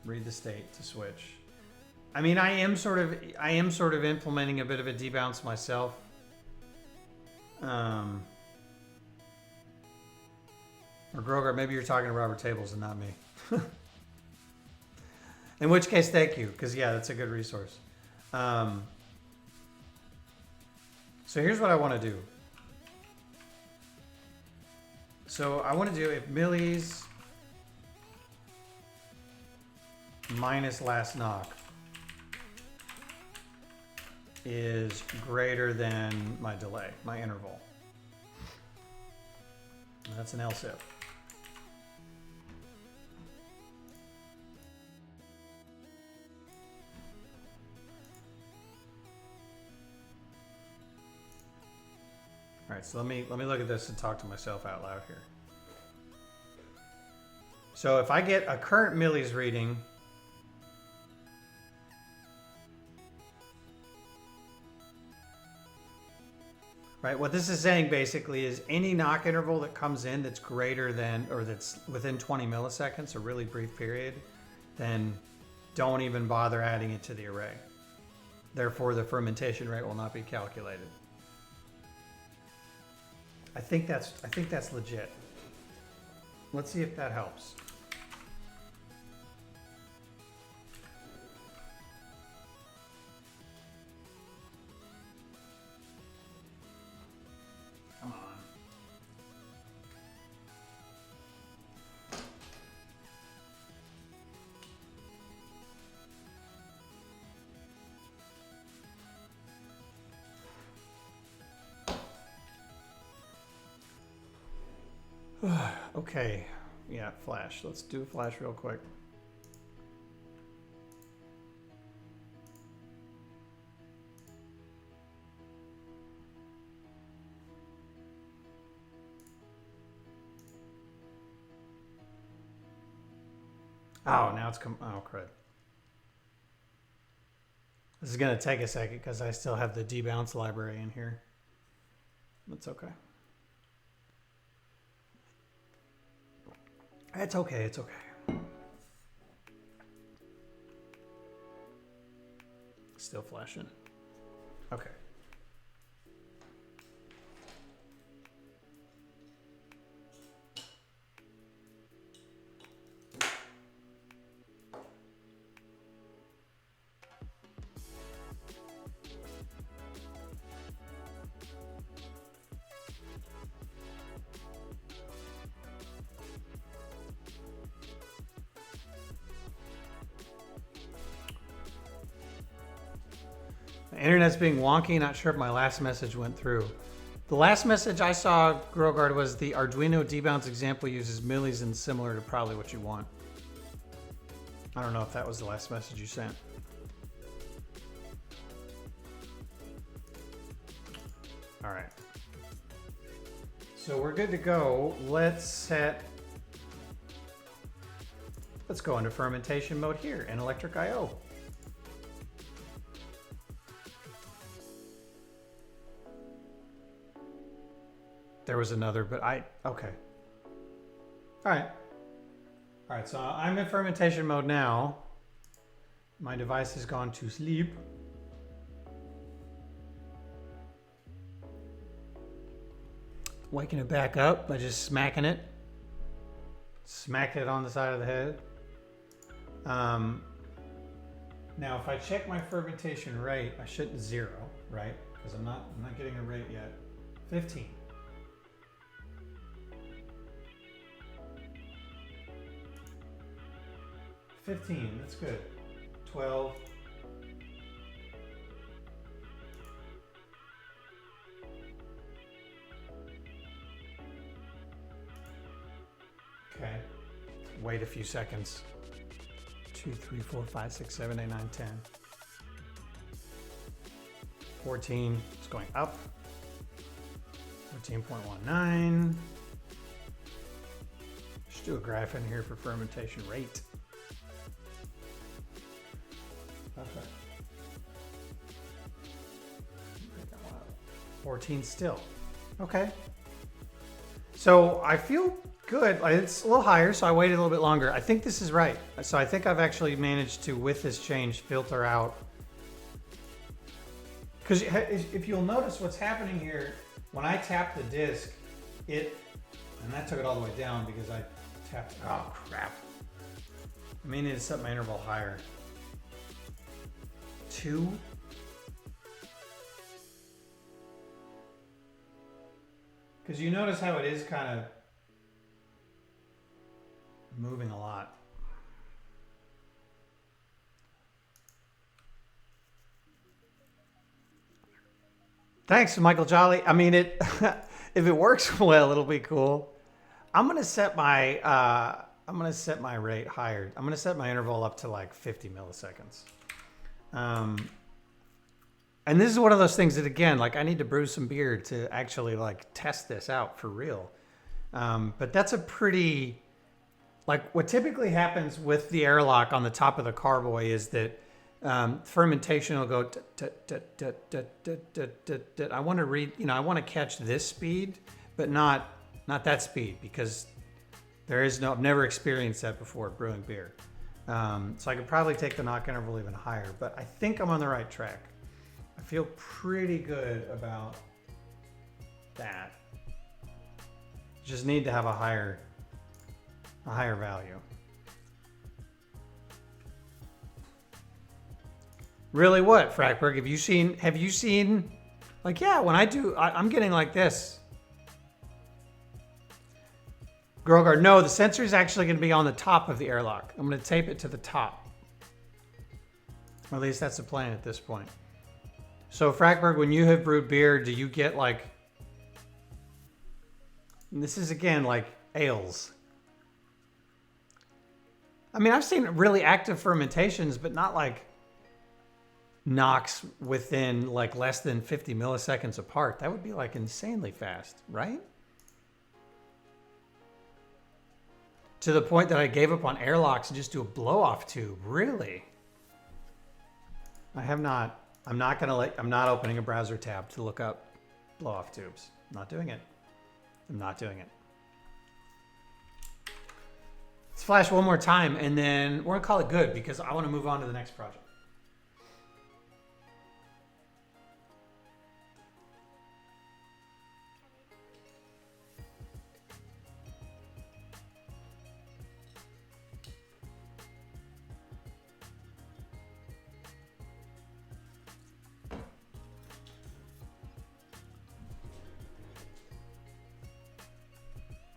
read the state to switch. I mean, I am sort of implementing a bit of a debounce myself. Or Groger, maybe you're talking to Robert Tables and not me. In which case, thank you, because yeah, that's a good resource. So here's what I want to do. So I want to do if millis minus last knock is greater than my delay, my interval. That's an else if. All right, so let me look at this and talk to myself out loud here. So if I get a current millis reading, right, what this is saying basically is any knock interval that comes in that's greater than, or that's within 20 milliseconds, a really brief period, then don't even bother adding it to the array. Therefore, the fermentation rate will not be calculated. I think that's legit. Let's see if that helps. Come on. Okay, yeah, flash. Let's do flash real quick. Oh, now it's come. Oh, crud. This is going to take a second because I still have the debounce library in here. That's okay. It's okay, it's okay. Still flashing. Okay. Internet's being wonky. Not sure if my last message went through. The last message I saw, Grogard, was the Arduino debounce example uses millis and similar to probably what you want. I don't know if that was the last message you sent. All right. So we're good to go. Let's go into fermentation mode here in Electric IO. There was another, but okay. All right, so I'm in fermentation mode now. My device has gone to sleep. Waking it back up by just smacking it. Smack it on the side of the head. Now, if I check my fermentation rate, I shouldn't 0, right? Because I'm not getting a rate yet. 15. 15, that's good. 12. Okay. Wait a few seconds. 2, 3, 4, 5, 6, 7, 8, 9, 10. 14. It's going up. 14.19. Just do a graph in here for fermentation rate. Okay. 14 still. Okay. So I feel good. It's a little higher, so I waited a little bit longer. I think this is right. So I think I've actually managed to, with this change, filter out. Because if you'll notice what's happening here, when I tap the disc, and that took it all the way down because I tapped, oh crap. I may need to set my interval higher. 2. Because you notice how it is kind of moving a lot. Thanks, Michael Jolly. I mean, if it works well, it'll be cool. I'm gonna set my rate higher. I'm gonna set my interval up to like 50 milliseconds. And this is one of those things that, again, like I need to brew some beer to actually like test this out for real. But that's a pretty, like what typically happens with the airlock on the top of the carboy is that fermentation will go. I want to read, I want to catch this speed, but not that speed because I've never experienced that before brewing beer. So I could probably take the knock interval even higher, but I think I'm on the right track. I feel pretty good about that. Just need to have a higher value. Really, what, Frackberg? Have you seen, like, yeah, when I'm getting like this. Grogard, no, the sensor is actually going to be on the top of the airlock. I'm going to tape it to the top. Or at least that's the plan at this point. So, Frackberg, when you have brewed beer, do you get like, this is again like ales. I mean, I've seen really active fermentations, but not like knocks within like less than 50 milliseconds apart. That would be like insanely fast, right? To the point that I gave up on airlocks and just do a blow-off tube. Really? I'm not opening a browser tab to look up blow-off tubes. I'm not doing it. I'm not doing it. Let's flash one more time and then we're gonna call it good because I want to move on to the next project.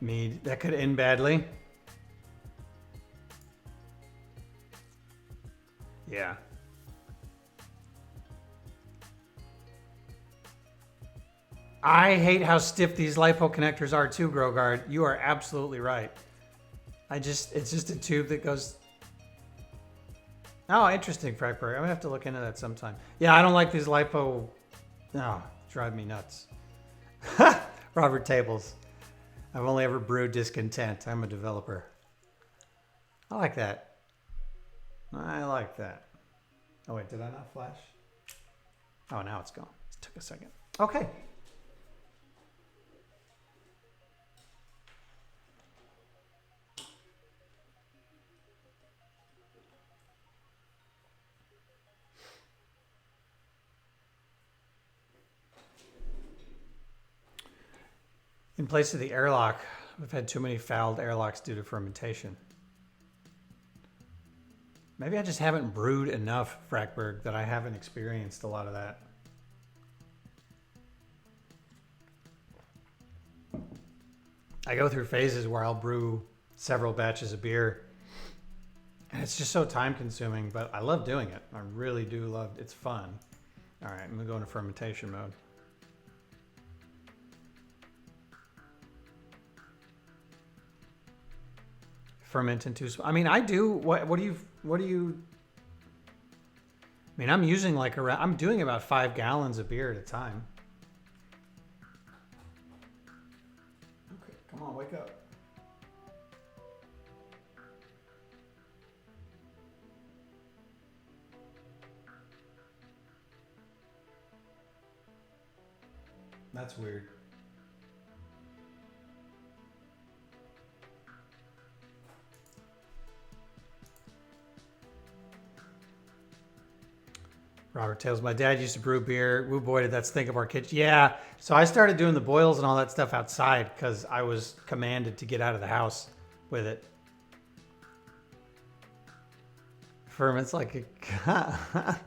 Mead, that could end badly. Yeah. I hate how stiff these LiPo connectors are too, Grogard. You are absolutely right. It's just a tube that goes. Oh, interesting, Frankberg. I'm gonna have to look into that sometime. Yeah, I don't like these lipo. No, drive me nuts. Robert Tables. I've only ever brewed discontent. I'm a developer. I like that. I like that. Oh wait, did I not flash? Oh, now it's gone. It took a second. Okay. In place of the airlock, I've had too many fouled airlocks due to fermentation. Maybe I just haven't brewed enough, Frackberg, that I haven't experienced a lot of that. I go through phases where I'll brew several batches of beer, and it's just so time consuming, but I love doing it. I really do love it. It's fun. All right, I'm gonna go into fermentation mode. Ferment in 2 spots. I mean, I do. What do you? I mean, I'm using like around. I'm doing about 5 gallons of beer at a time. Okay, come on, wake up. That's weird. Robert Tales, my dad used to brew beer. Woo boy, did that stink of our kitchen. Yeah, so I started doing the boils and all that stuff outside because I was commanded to get out of the house with it. Ferments like a...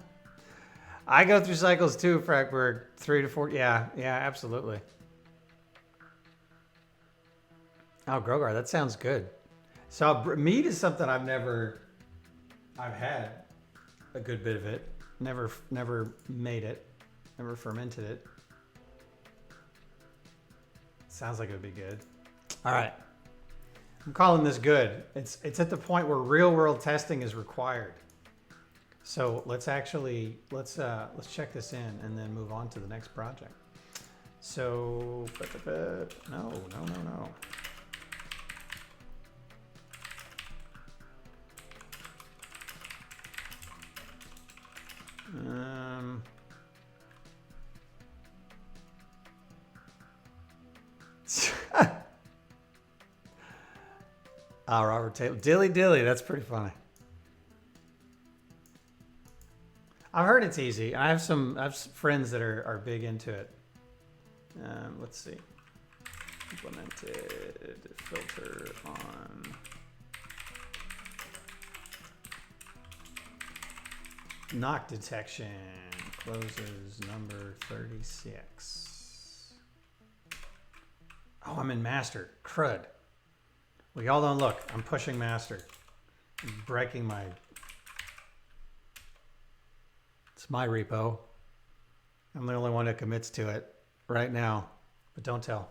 I go through cycles too, Frackberg. 3 to 4. Yeah, absolutely. Oh, Grogar, that sounds good. So mead is something I've had a good bit of it. Never made it. Never fermented it. Sounds like it would be good. All right. I'm calling this good. It's at the point where real world testing is required. So let's check this in and then move on to the next project. So no. Robert Taylor. Dilly, that's pretty funny. I've heard it's easy. I have some friends that are big into it. Let's see. Implemented filter on. Knock detection closes number 36. Oh, I'm in master. Crud. Well, y'all don't look. I'm pushing master. I'm breaking my... It's my repo. I'm the only one that commits to it right now, but don't tell.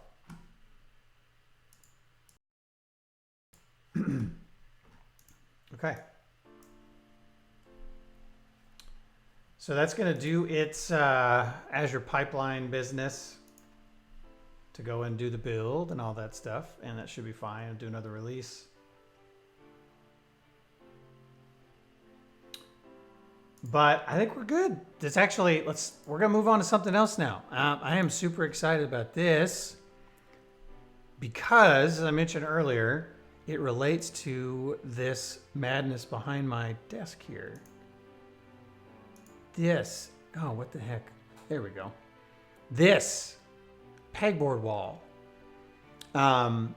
Okay. So that's going to do its Azure pipeline business to go and do the build and all that stuff. And that should be fine. I'll do another release. But I think we're good. It's actually, we're going to move on to something else now. I am super excited about this because, as I mentioned earlier, it relates to this madness behind my desk here. This, oh, what the heck? There we go. This pegboard wall. I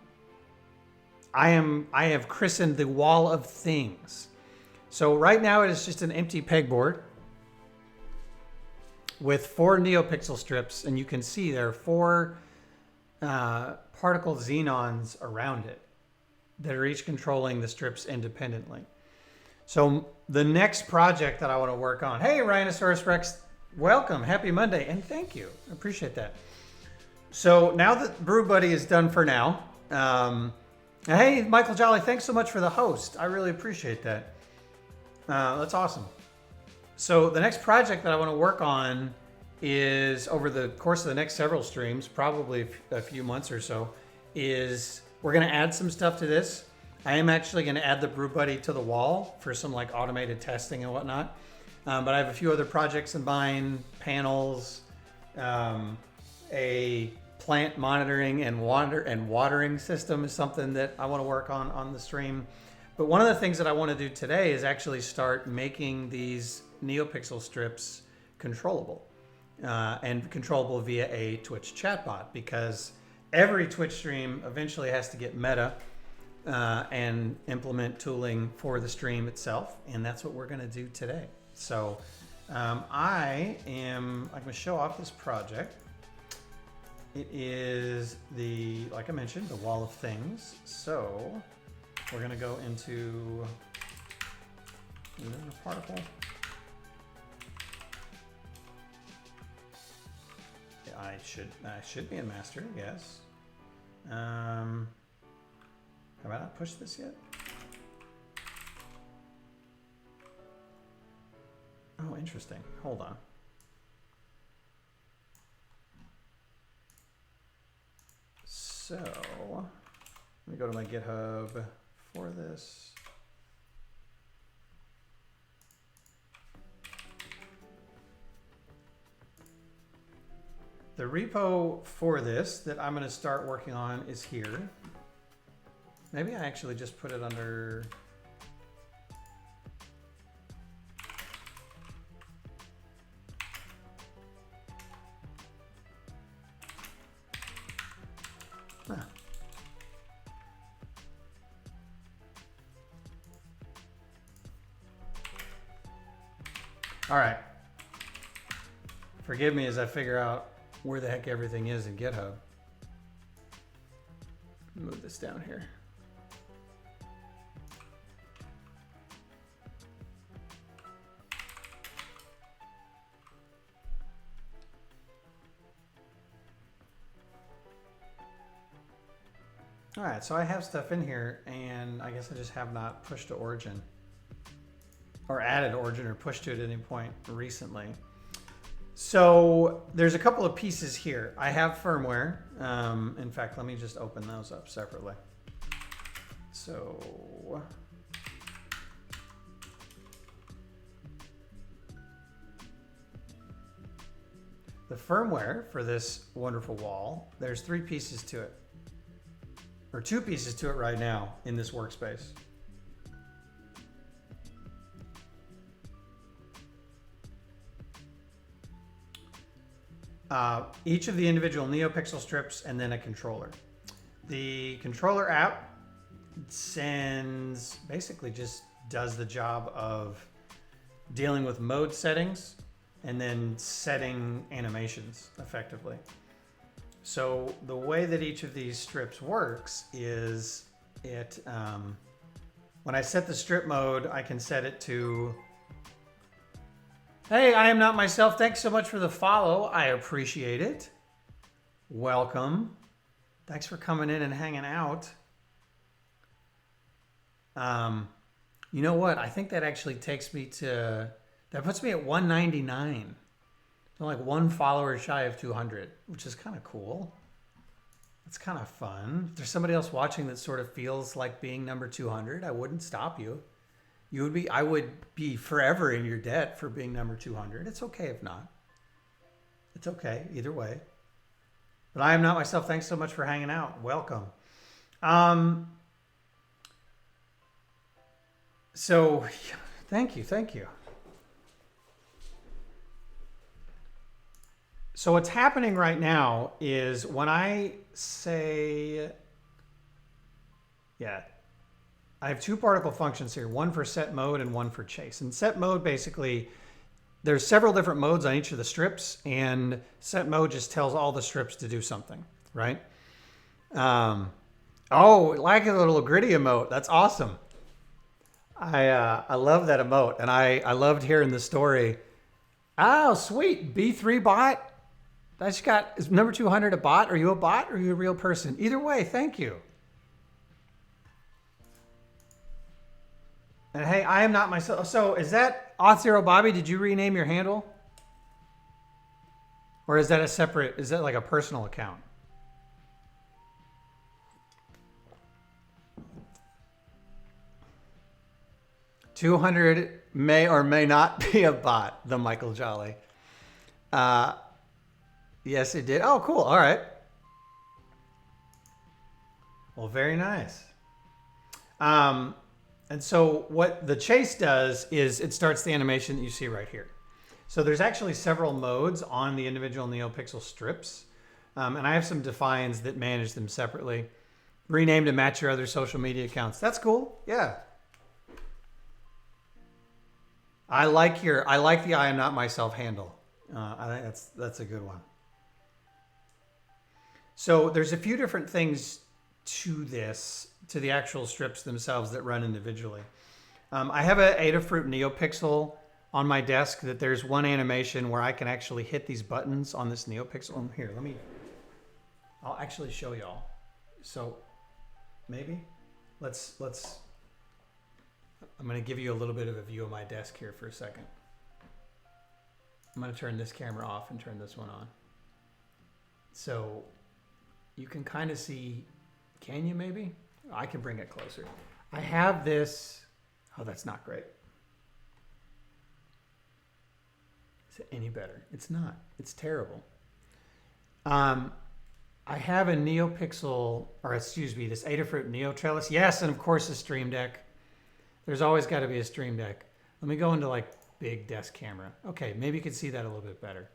have christened the wall of things. So right now it is just an empty pegboard with 4 neopixel strips, and you can see there are 4 particle xenons around it that are each controlling the strips independently. So the next project that I want to work on, hey, Rhinoceros Rex, welcome, happy Monday, and thank you, I appreciate that. So now that Brew Buddy is done for now, hey, Michael Jolly, thanks so much for the host. I really appreciate that. That's awesome. So the next project that I want to work on is over the course of the next several streams, probably a few months or so, is we're going to add some stuff to this. I am actually going to add the Brew Buddy to the wall for some like automated testing and whatnot. But I have a few other projects in mind, panels, a plant monitoring and watering system is something that I want to work on the stream. But one of the things that I want to do today is actually start making these NeoPixel strips controllable and controllable via a Twitch chatbot, because every Twitch stream eventually has to get meta and implement tooling for the stream itself. And that's what we're going to do today. So I'm going to show off this project. It is like I mentioned, the wall of things. So we're going to go into a particle. I should be in master, yes. Have I not pushed this yet? Oh, interesting. Hold on. So, let me go to my GitHub for this. The repo for this that I'm going to start working on is here. Maybe I actually just put it under... Huh. All right. Forgive me as I figure out where the heck everything is in GitHub. Move this down here. All right, so I have stuff in here, and I guess I just have not pushed to origin or added origin or pushed to it at any point recently. So there's a couple of pieces here. I have firmware. In fact, let me just open those up separately. So the firmware for this wonderful wall, there's 3 pieces to it, or 2 pieces to it right now in this workspace. Each of the individual NeoPixel strips and then a controller. The controller app basically just does the job of dealing with mode settings and then setting animations effectively. So the way that each of these strips works is when I set the strip mode, I can set it to, hey, I am not myself. Thanks so much for the follow. I appreciate it. Welcome. Thanks for coming in and hanging out. You know what? I think that actually takes me to, that puts me at 199. So like 1 follower shy of 200, which is kind of cool. It's kind of fun. If there's somebody else watching that sort of feels like being number 200, I wouldn't stop you. I would be forever in your debt for being number 200. It's okay if not. It's okay, either way. But I am not myself. Thanks so much for hanging out. Welcome. So, thank you. So what's happening right now is when I say, I have 2 particle functions here, one for set mode and one for chase. And set mode, basically, there's several different modes on each of the strips, and set mode just tells all the strips to do something, right? Oh, like a little gritty emote. That's awesome. I love that emote, and I loved hearing the story. Oh, sweet. B3 bot. Is number 200 a bot? Are you a bot or are you a real person? Either way, thank you. And hey, I am not myself. So is that Auth0 Bobby? Did you rename your handle? Or is that a separate, is that like a personal account? $200 may or may not be a bot, the Michael Jolly. Yes, it did. Oh, cool. All right. Well, very nice. And so what the chase does is it starts the animation that you see right here. So there's actually several modes on the individual NeoPixel strips. And I have some defines that manage them separately. Rename to match your other social media accounts. That's cool. Yeah. I like the I am not myself handle. I think that's a good one. So there's a few different things to this, to the actual strips themselves that run individually. I have a Adafruit NeoPixel on my desk that there's one animation where I can actually hit these buttons on this NeoPixel. Here, I'll actually show y'all. So maybe let's I'm going to give you a little bit of a view of my desk here for a second. I'm going to turn this camera off and turn this one on. So you can kind of see, can you maybe? I can bring it closer. I have this, oh, that's not great. Is it any better? It's not. It's terrible. I have a NeoPixel, or excuse me, this Adafruit Neo Trellis. Yes, and of course a Stream Deck. There's always got to be a Stream Deck. Let me go into like big desk camera. Okay, maybe you can see that a little bit better.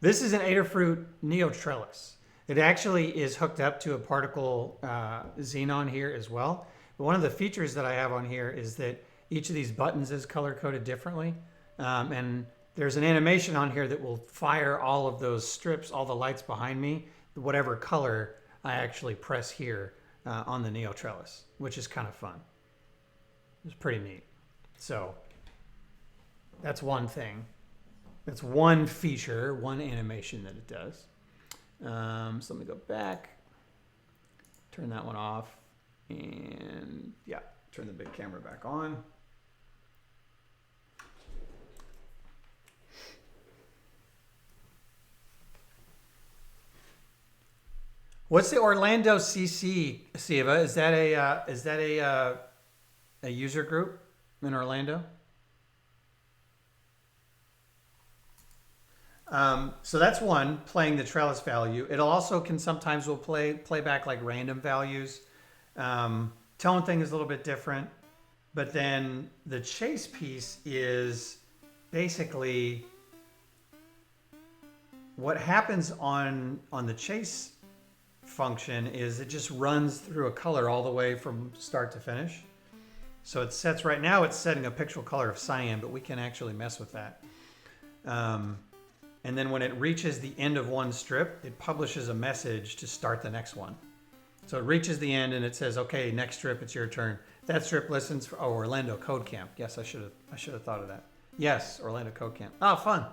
This is an Adafruit Neo Trellis. It actually is hooked up to a particle xenon here as well. But one of the features that I have on here is that each of these buttons is color coded differently. And there's an animation on here that will fire all of those strips, all the lights behind me, whatever color I actually press here on the Neo Trellis, which is kind of fun. It's pretty neat. So that's one thing. That's one feature, one animation that it does. So let me go back, turn that one off, and yeah, turn the big camera back on. What's the Orlando CC, Siva? Is that a user group in Orlando? So that's one, playing the trellis value. It'll also sometimes will play back like random values. Tone thing is a little bit different, but then the chase piece is basically what happens on the chase function is it just runs through a color all the way from start to finish. So it sets, right now it's setting a pixel color of cyan, but we can actually mess with that. And then when it reaches the end of one strip, it publishes a message to start the next one. So it reaches the end and it says, okay, next strip, it's your turn. That strip listens for, oh, Orlando Code Camp. Yes, I should have thought of that. Yes, Orlando Code Camp. Oh, fun.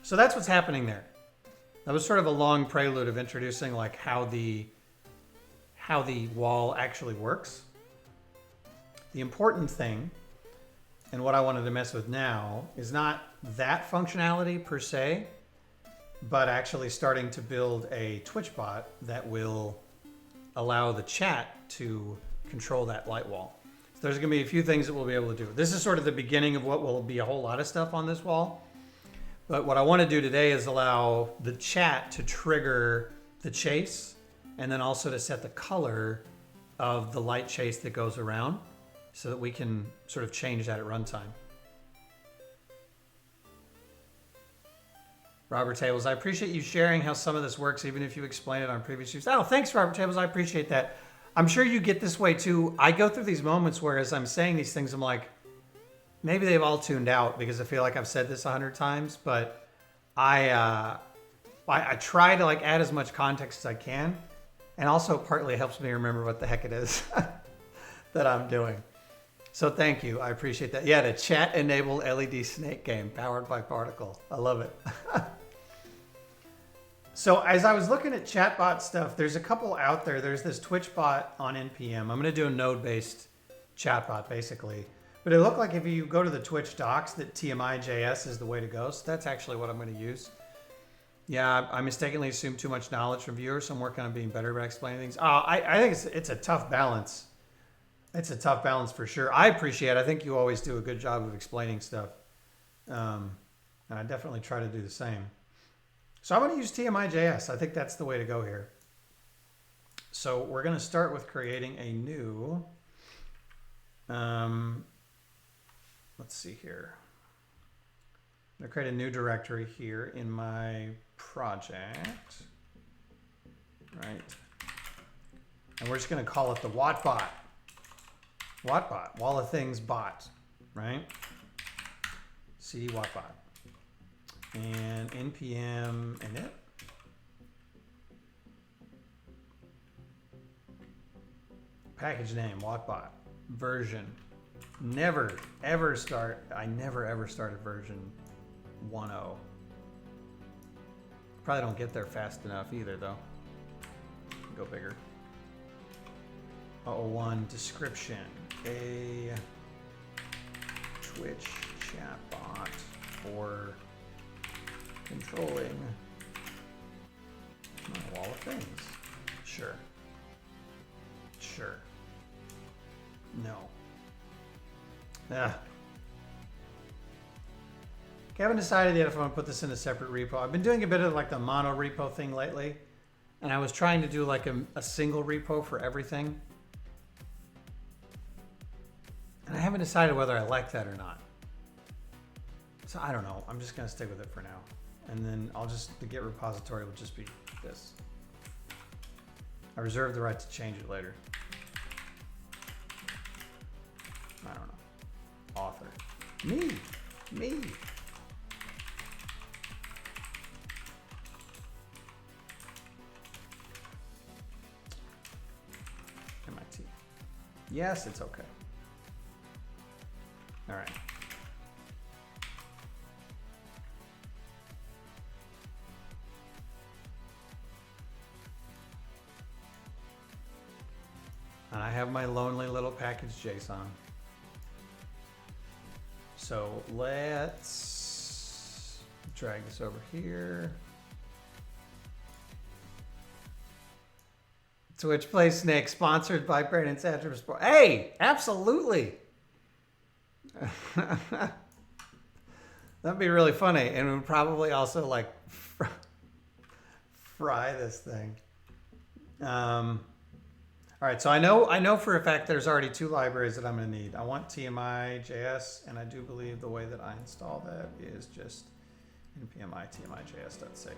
So that's what's happening there. That was sort of a long prelude of introducing like how the wall actually works. The important thing, and what I wanted to mess with now, is not that functionality per se, but actually starting to build a Twitch bot that will allow the chat to control that light wall. So there's going to be a few things that we'll be able to do. This is sort of the beginning of what will be a whole lot of stuff on this wall. But what I want to do today is allow the chat to trigger the chase, and then also to set the color of the light chase that goes around, so that we can sort of change that at runtime. Robert Tables, I appreciate you sharing how some of this works, even if you explained it on previous use. Oh, thanks, Robert Tables. I appreciate that. I'm sure you get this way too. I go through these moments where as I'm saying these things, I'm like, maybe they've all tuned out because I feel like I've said this 100 times, but I try to like add as much context as I can. And also partly helps me remember what the heck it is that I'm doing. So thank you. I appreciate that. Yeah, the chat-enabled LED snake game powered by Particle. I love it. So as I was looking at chatbot stuff, there's a couple out there. There's this Twitch bot on NPM. I'm going to do a node-based chatbot basically. But it looked like if you go to the Twitch docs that TMI.js is the way to go. So that's actually what I'm going to use. Yeah, I mistakenly assumed too much knowledge from viewers. So I'm working on being better about explaining things. I think it's a tough balance. It's a tough balance for sure. I appreciate it. I think you always do a good job of explaining stuff. And I definitely try to do the same. So I'm going to use TMI.js. I think that's the way to go here. So we're going to start with creating a new, let's see here. I'm going to create a new directory here in my project, right? And we're just going to call it the Wattbot. Wattbot, Wall of Things bot, right? CD Wattbot. And npm init. Package name, Wattbot. Version. Never ever start, I never ever started version 1.0. Probably don't get there fast enough either though. Go bigger. 0.01 description. A Twitch chatbot for controlling my wall of things. Sure. Sure. No. Okay, I haven't decided yet if I want to put this in a separate repo. I've been doing a bit of like the mono repo thing lately. And I was trying to do like a single repo for everything. And I haven't decided whether I like that or not. So I don't know. I'm just going to stick with it for now. And then the Git repository will just be this. I reserve the right to change it later. I don't know. Author. Me. MIT. Yes, it's okay. All right. And I have my lonely little package JSON. So let's drag this over here. Twitch Play Snake, sponsored by Brandon Sandrum Sport. Hey, absolutely. That'd be really funny, and it would probably also like fry this thing. All right, so I know for a fact there's already two libraries that I'm going to need. I want TMI.js, and I do believe the way that I install that is just npm tmi.js.save.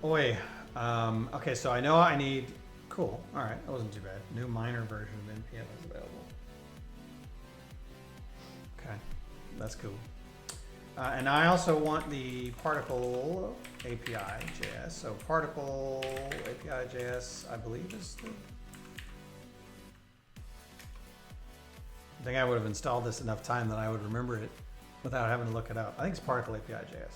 Oi. Okay, so I know I need. Cool. All right, that wasn't too bad. New minor version of npm is available. Okay, that's cool. And I also want the particle API.js. So particle API.js, I believe is the. I think I would have installed this enough time that I would remember it without having to look it up. I think it's particle API.js.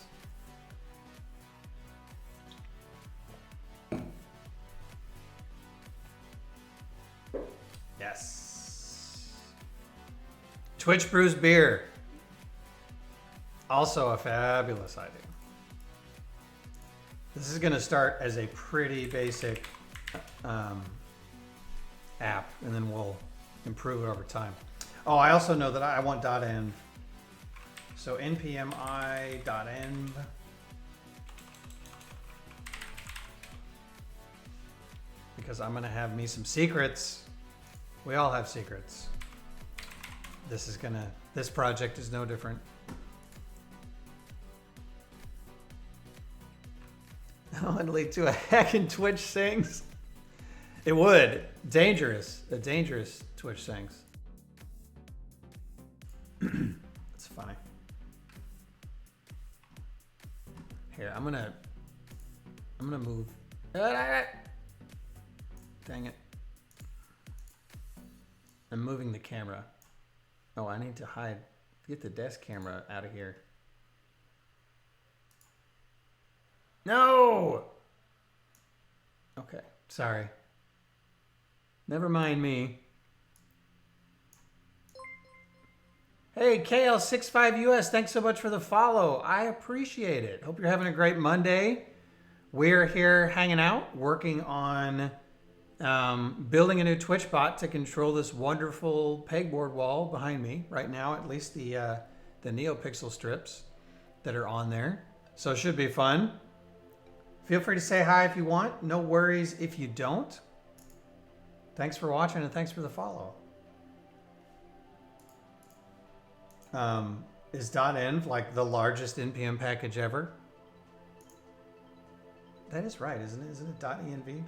Yes. Twitch brews beer. Also a fabulous idea. This is going to start as a pretty basic app, and then we'll improve it over time. Oh, I also know that I want .env. So npm i.env. Because I'm going to have me some secrets. We all have secrets. This project is no different. Oh, it'd lead to a hack in Twitch sings. It would. Dangerous. A dangerous Twitch sings. It's funny. Here, I'm gonna I'm gonna move. Dang it. I'm moving the camera. Oh, I need to hide. Get the desk camera out of here. No! Okay, sorry. Never mind me. Hey, KL65US, thanks so much for the follow. I appreciate it. Hope you're having a great Monday. We're here hanging out, working on building a new Twitch bot to control this wonderful pegboard wall behind me right now, at least the NeoPixel strips that are on there. So it should be fun. Feel free to say hi if you want. No worries if you don't. Thanks for watching and thanks for the follow. Is .env like the largest NPM package ever? That is right, isn't it? Isn't it .env?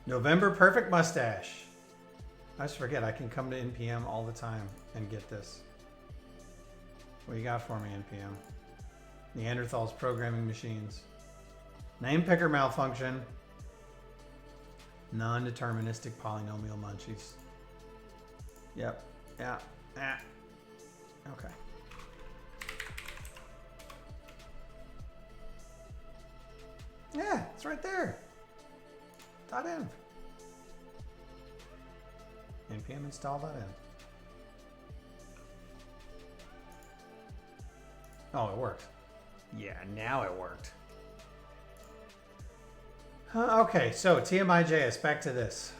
November perfect mustache. I just forget I can come to NPM all the time and get this. What you got for me, NPM? Neanderthals programming machines. Name picker malfunction. Non-deterministic polynomial munchies. Yep. Yeah. Ah. Okay. Yeah, it's right there. .env. npm install.env. Oh, it worked. Yeah, now it worked. Okay, so TMI.js, back to this.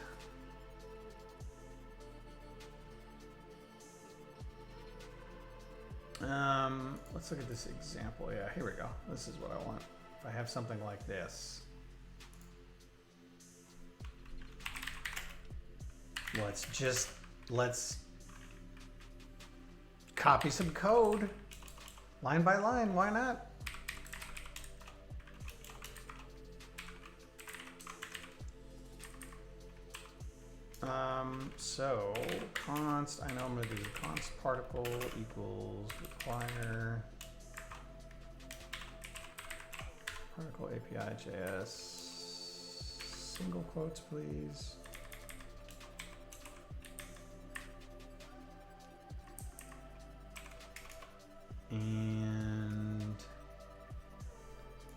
Let's look at this example. Yeah, here we go. This is what I want. If I have something like this. Let's copy some code. Line by line, why not? So const, I know I'm gonna do const particle equals require particle API.js, single quotes, please. And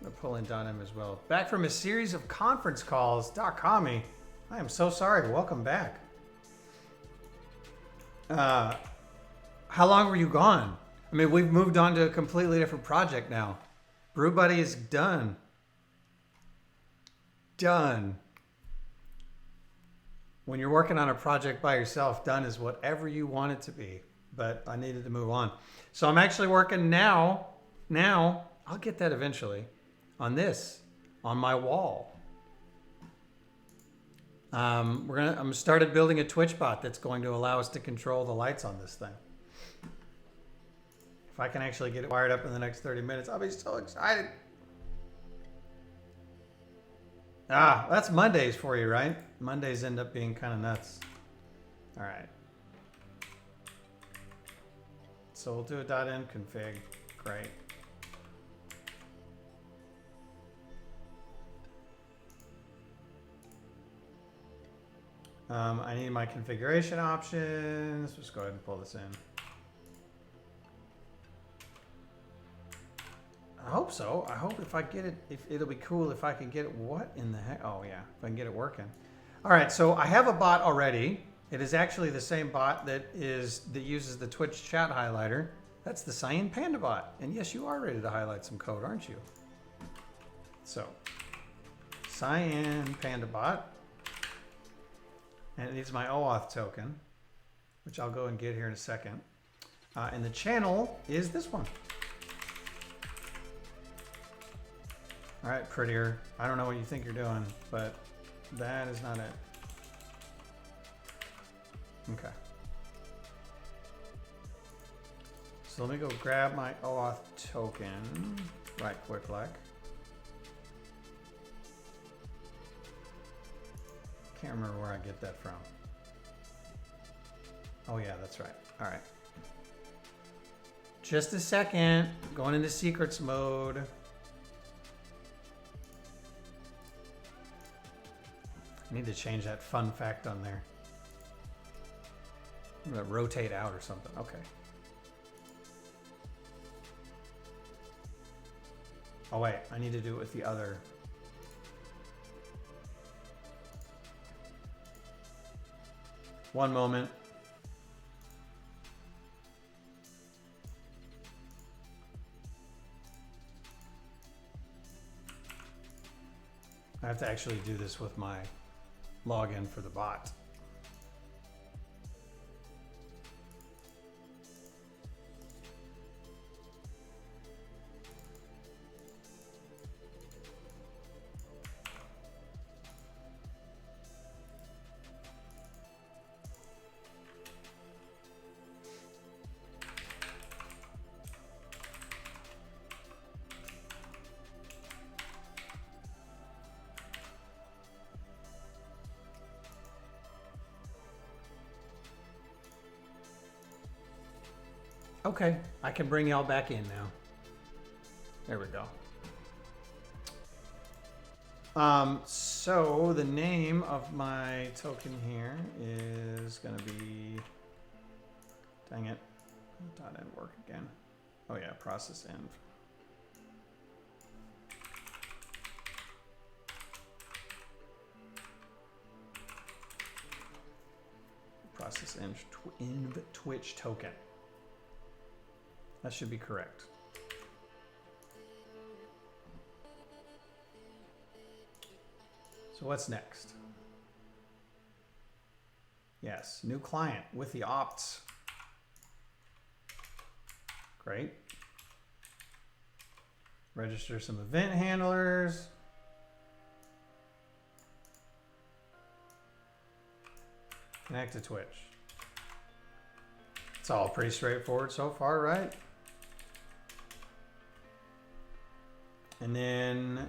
I'm gonna pull in .env as well. Back from a series of conference calls. .commie, I am so sorry. Welcome back. How long were you gone? I mean, we've moved on to a completely different project now. Brew Buddy is done. Done. When you're working on a project by yourself, done is whatever you want it to be. But I needed to move on. So I'm actually working now, I'll get that eventually, on this, on my wall. I'm started building a Twitch bot that's going to allow us to control the lights on this thing. If I can actually get it wired up in the next 30 minutes, I'll be so excited. Ah, that's Mondays for you, right? Mondays end up being kind of nuts. All right. So we'll do a .env config. Great. I need my configuration options. Let's go ahead and pull this in. I hope so. I hope if I get it, if it'll be cool if I can get it. What in the heck? Oh yeah, if I can get it working. All right, so I have a bot already. It is actually the same bot that uses the Twitch chat highlighter. That's the Cyan Panda bot. And yes, you are ready to highlight some code, aren't you? So, Cyan Panda bot. And it needs my OAuth token, which I'll go and get here in a second. And the channel is this one. All right, prettier. I don't know what you think you're doing, but that is not it. Okay. So let me go grab my OAuth token. Right click like. Can't remember where I get that from. Oh yeah, that's right. All right. Just a second. Going into secrets mode. I need to change that fun fact on there. I'm gonna rotate out or something. Okay. Oh wait, I need to do it with the other. One moment. I have to actually do this with my login for the bot. Okay, I can bring y'all back in now. There we go. So the name of my token here is gonna be, dang it, that didn't work again. Oh yeah, process env. Process env Twitch token. That should be correct. So what's next? Yes, new client with the opts. Great. Register some event handlers. Connect to Twitch. It's all pretty straightforward so far, right? And then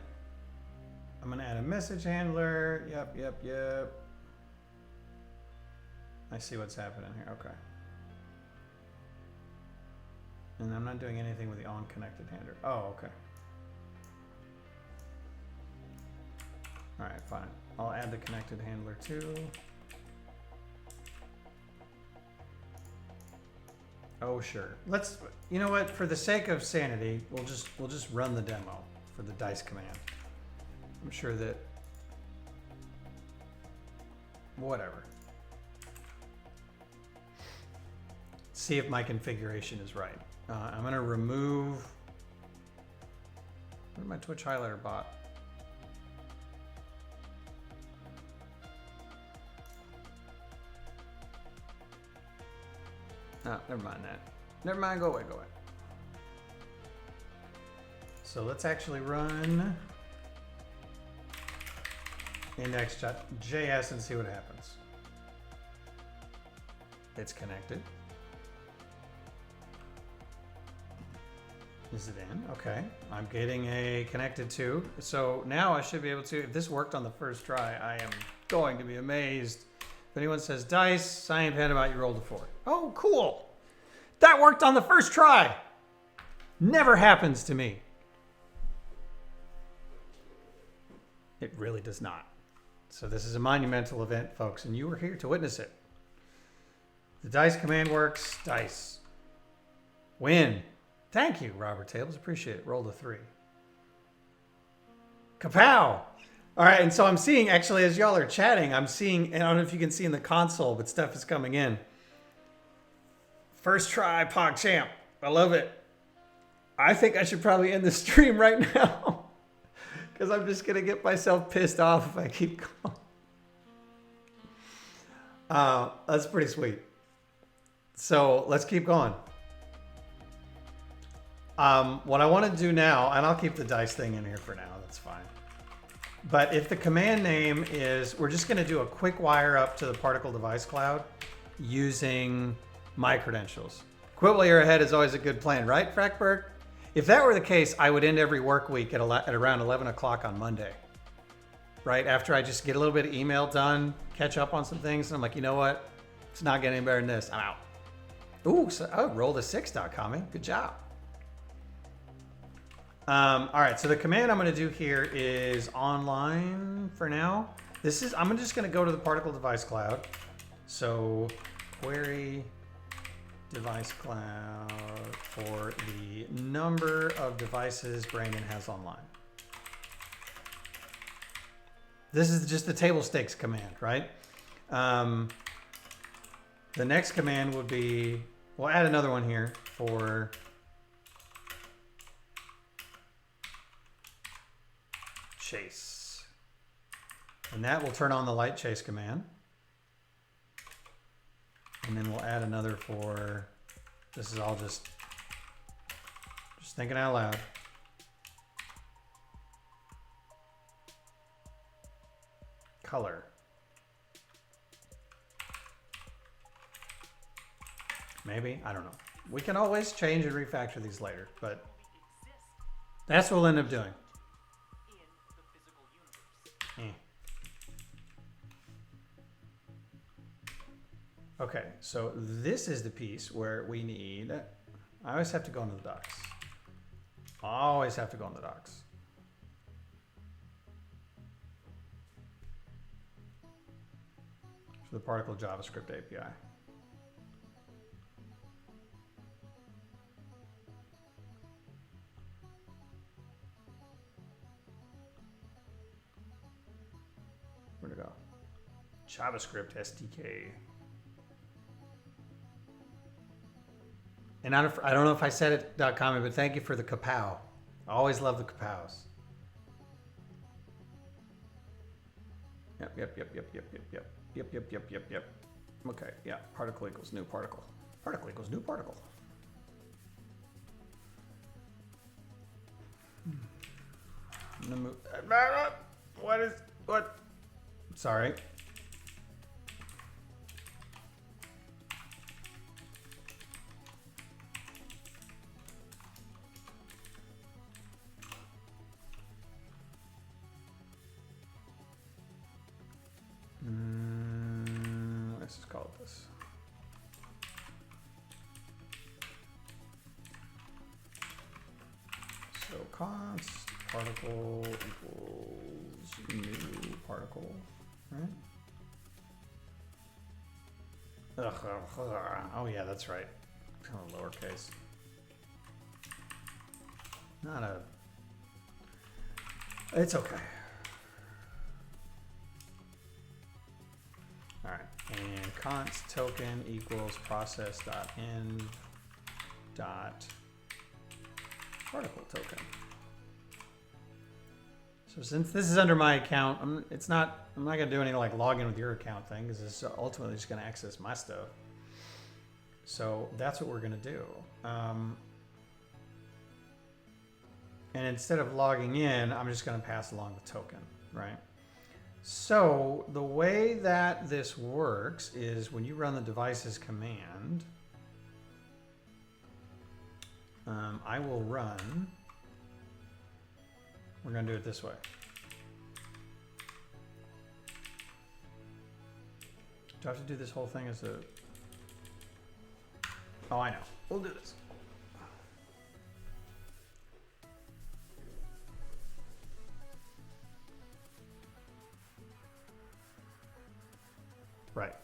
I'm gonna add a message handler. Yep. I see what's happening here, okay. And I'm not doing anything with the on connected handler. Oh, okay. All right, fine. I'll add the connected handler too. Oh, sure. Let's, you know what, for the sake of sanity, we'll just run the demo for the dice command. I'm sure that, whatever. See if my configuration is right. I'm gonna remove, where's my Twitch highlighter bot? No, never mind that. Never mind, go away. So let's actually run index.js and see what happens. It's connected. Is it in? Okay. I'm getting a connected to. So now I should be able to, if this worked on the first try, I am going to be amazed. If anyone says dice, sign pen about you rolled a 4. Oh, cool. That worked on the first try. Never happens to me. It really does not. So this is a monumental event, folks, and you were here to witness it. The dice command works. Dice. Win. Thank you, Robert Tables. Appreciate it. Rolled a 3. Kapow! All right, and so I'm seeing, actually, as y'all are chatting, I'm seeing, and I don't know if you can see in the console, but stuff is coming in. First try, PogChamp. I love it. I think I should probably end the stream right now because I'm just going to get myself pissed off if I keep going. That's pretty sweet. So let's keep going. What I want to do now, and I'll keep the dice thing in here for now, that's fine. But if the command name is, we're just going to do a quick wire up to the particle device cloud using my credentials. Quit while you're ahead is always a good plan, right, Frackberg? If that were the case, I would end every work week at around 11 o'clock on Monday, right? After I just get a little bit of email done, catch up on some things, and I'm like, you know what? It's not getting any better than this. I'm out. Ooh, so, oh, rolled a 6.com. Good job. All right, so the command I'm going to do here is online for now. I'm just going to go to the particle device cloud. So query device cloud for the number of devices Brandon has online. This is just the table stakes command, right? The next command would be, we'll add another one here for chase. And that will turn on the light chase command. And then we'll add another for, this is all just thinking out loud. Color. Maybe, I don't know. We can always change and refactor these later, but that's what we'll end up doing. Okay, so this is the piece where we need, I always have to go into the docs. Always have to go into the docs. For the particle JavaScript API. Where'd it go? JavaScript SDK. And I don't know if I said it, .com, but thank you for the kapow. I always love the kapows. Yep. Okay, yeah, particle equals new particle. Particle equals new particle. I'm gonna move. What? Sorry. Let's just call it this. So const particle equals new particle, right? Oh yeah, that's right. Kind of lowercase. It's okay. All right, and const token equals process.end dot particle token. So since this is under my account, I'm not gonna do any like login with your account thing, because it's ultimately just gonna access my stuff. So that's what we're gonna do. And instead of logging in, I'm just gonna pass along the token, right? So the way that this works is when you run the devices command, I will run, we're going to do it this way. Do I have to do this whole thing as a, oh, I know. We'll do this. Right.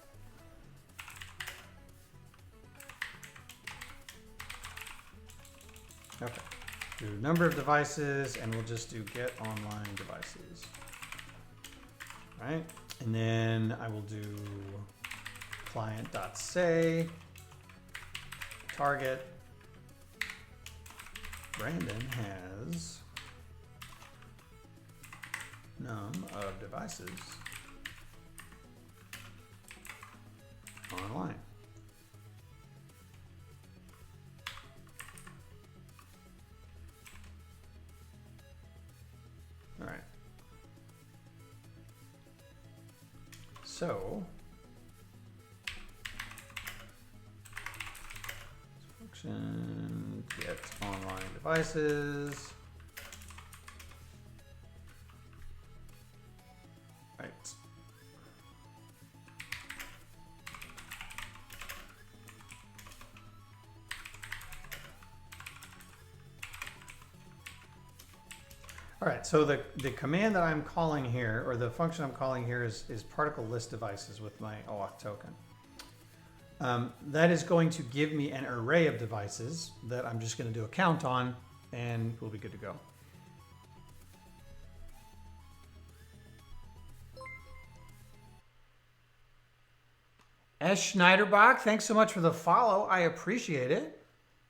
Okay. Do number of devices, and we'll just do get online devices. Right. And then I will do client.say target. Brandon has num of devices online. All right. So function get online devices. Right. All right, so the command that I'm calling here, or the function I'm calling here is particle list devices with my OAuth token. That is going to give me an array of devices that I'm just going to do a count on, and we'll be good to go. S. Schneiderbach, thanks so much for the follow. I appreciate it.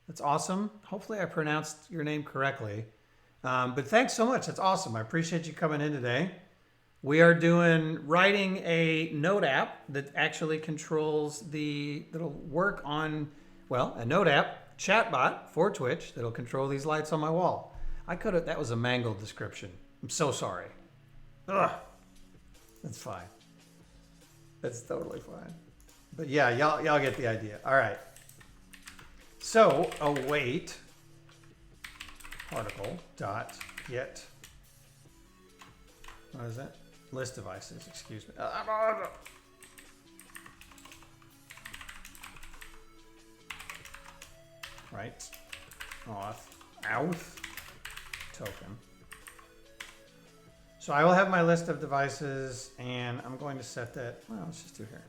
That's awesome. Hopefully I pronounced your name correctly. But thanks so much. That's awesome. I appreciate you coming in today. We are writing a note app that actually controls that'll work on, well, a note app, chatbot for Twitch that'll control these lights on my wall. That was a mangled description. I'm so sorry. Ugh. That's fine. That's totally fine. But yeah, y'all get the idea. All right. So await particle dot get, what is that? List devices, excuse me. Right. Auth token. So I will have my list of devices, and I'm going to set that. Well, let's just do here.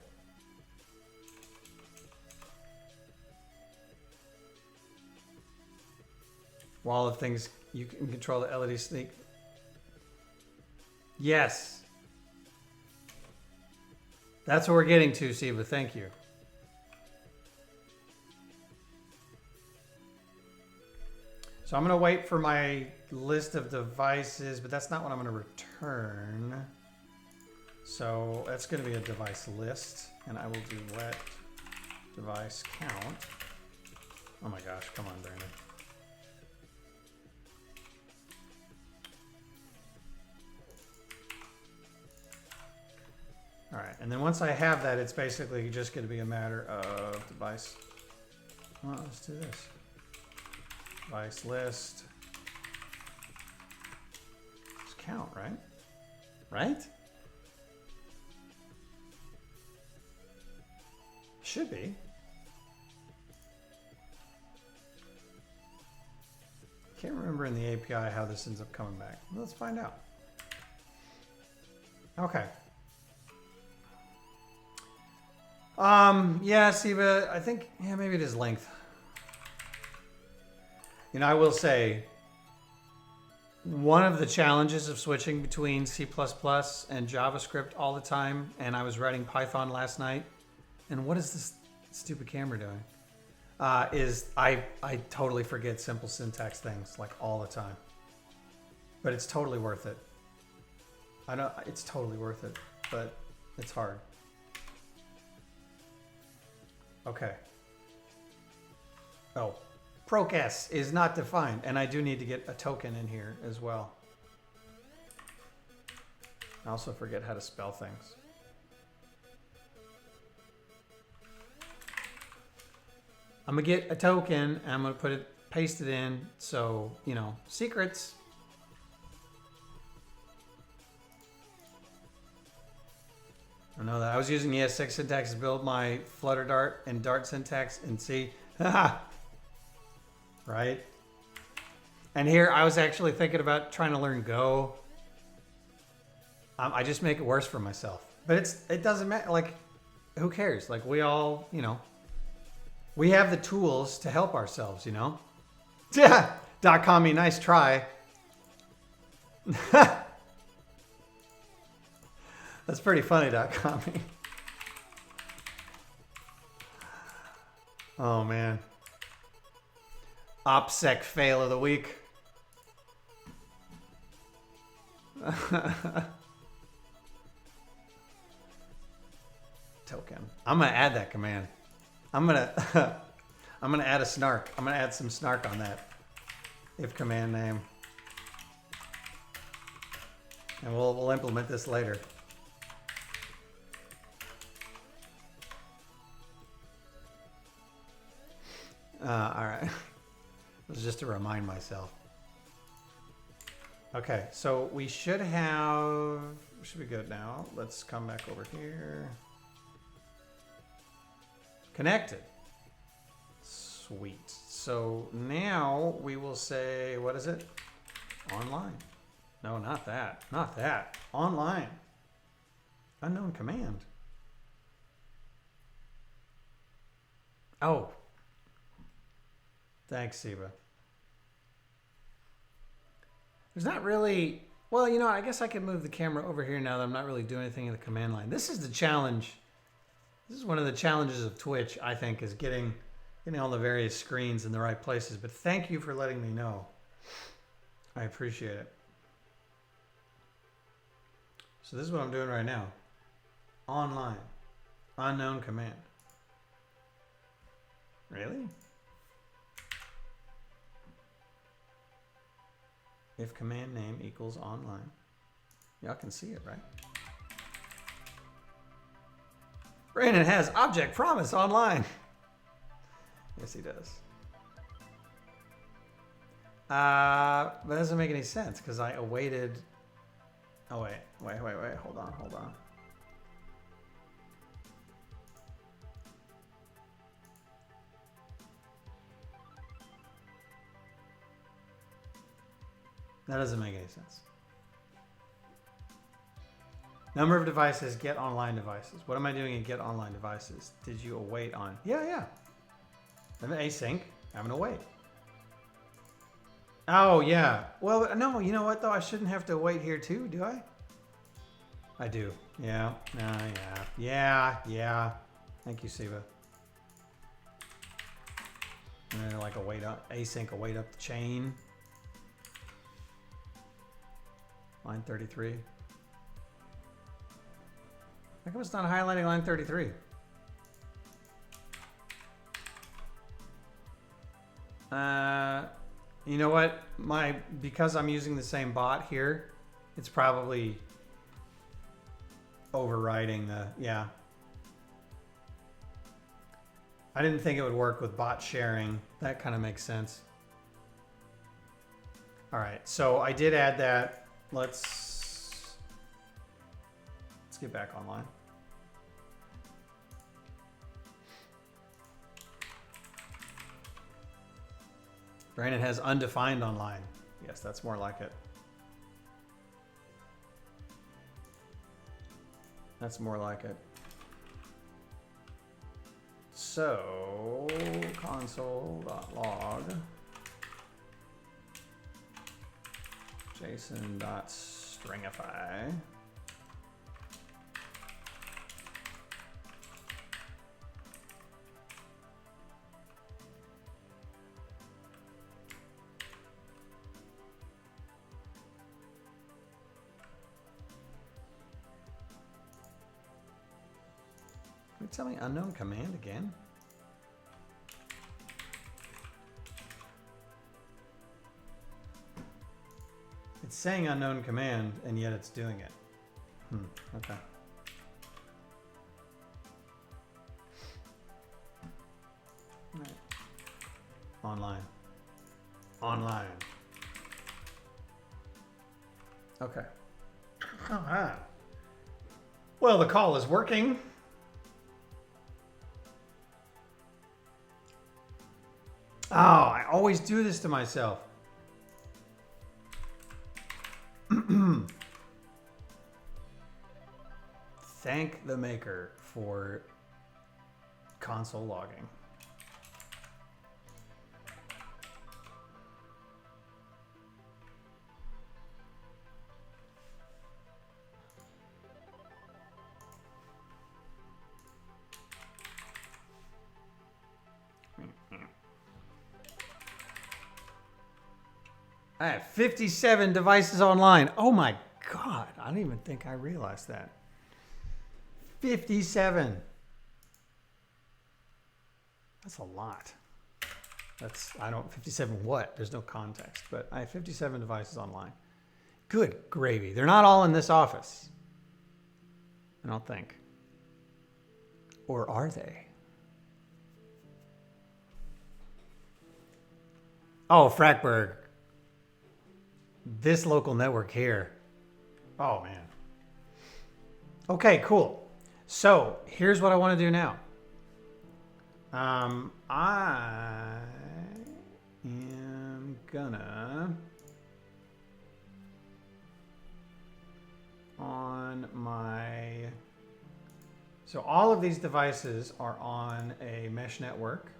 Wall of things you can control the LED sneak. Yes. That's what we're getting to, Siva. Thank you. So I'm going to wait for my list of devices, but that's not what I'm going to return. So that's going to be a device list, and I will do let device count. Oh my gosh, come on, Brandon. All right, and then once I have that, it's basically just going to be a matter of device. Well, let's do this. Device list. Just count, right? Right? Should be. Can't remember in the API how this ends up coming back. Let's find out. Okay. Yeah, Siva, I think, yeah, maybe it is length. You know, I will say, one of the challenges of switching between C++ and JavaScript all the time, and I was writing Python last night, and what is this stupid camera doing? Is I totally forget simple syntax things, like, all the time. But it's totally worth it. I know, it's totally worth it, but it's hard. Okay. Oh, proc_s is not defined, and I do need to get a token in here as well. I also forget how to spell things. I'm gonna get a token, and I'm gonna paste it in, so, you know, secrets. I know that I was using ES6 syntax to build my Flutter Dart and Dart syntax in C. Right? And here I was actually thinking about trying to learn Go. I just make it worse for myself. But it doesn't matter. Like, who cares? Like, we all, you know, we have the tools to help ourselves, you know? Yeah. .com, nice try. That's pretty funny, .com. Oh, man. OPSEC fail of the week. Token. I'm going to add that command. I'm going to add a snark. I'm going to add some snark on that. If command name. And we'll implement this later. All right. It was just to remind myself. Okay, so we should be good now. Let's come back over here. Connected. Sweet. So now we will say, what is it? Online. No, not that. Not that. Online. Unknown command. Oh. Thanks, Siba. There's not really... Well, you know, I guess I could move the camera over here now that I'm not really doing anything in the command line. This is the challenge. This is one of the challenges of Twitch, I think, is getting all the various screens in the right places. But thank you for letting me know. I appreciate it. So this is what I'm doing right now. Online. Unknown command. Really? If command name equals online. Y'all can see it, right? Brandon has object promise online. Yes, he does. But that doesn't make any sense because I awaited. Oh, wait. Hold on. That doesn't make any sense. Number of devices, get online devices. What am I doing in get online devices? Did you await on? Yeah. I'm async. I'm gonna wait. Oh, yeah. Well, no, you know what, though? I shouldn't have to wait here, too, do I? I do. Yeah. Yeah. Thank you, Siva. And then, like, await up, async, await up the chain. Line 33. How come it's not highlighting line 33? You know what? Because I'm using the same bot here, it's probably overriding the, yeah. I didn't think it would work with bot sharing. That kind of makes sense. All right, so I did add that. Let's get back online. Brandon has undefined online. Yes, that's more like it. That's more like it. So console.log JSON.stringify. Can you tell me unknown command again? It's saying unknown command, and yet it's doing it. Okay. All right. Online. Okay. Well, the call is working. Oh, I always do this to myself. Thank the maker for console logging. I have 57 devices online. Oh my God, I don't even think I realized that. 57. That's a lot. 57 what? There's no context, but I have 57 devices online. Good gravy. They're not all in this office. I don't think. Or are they? Oh, Frackberg. This local network here. Oh, man. Okay, cool. So here's what I want to do now. I am gonna so all of these devices are on a mesh network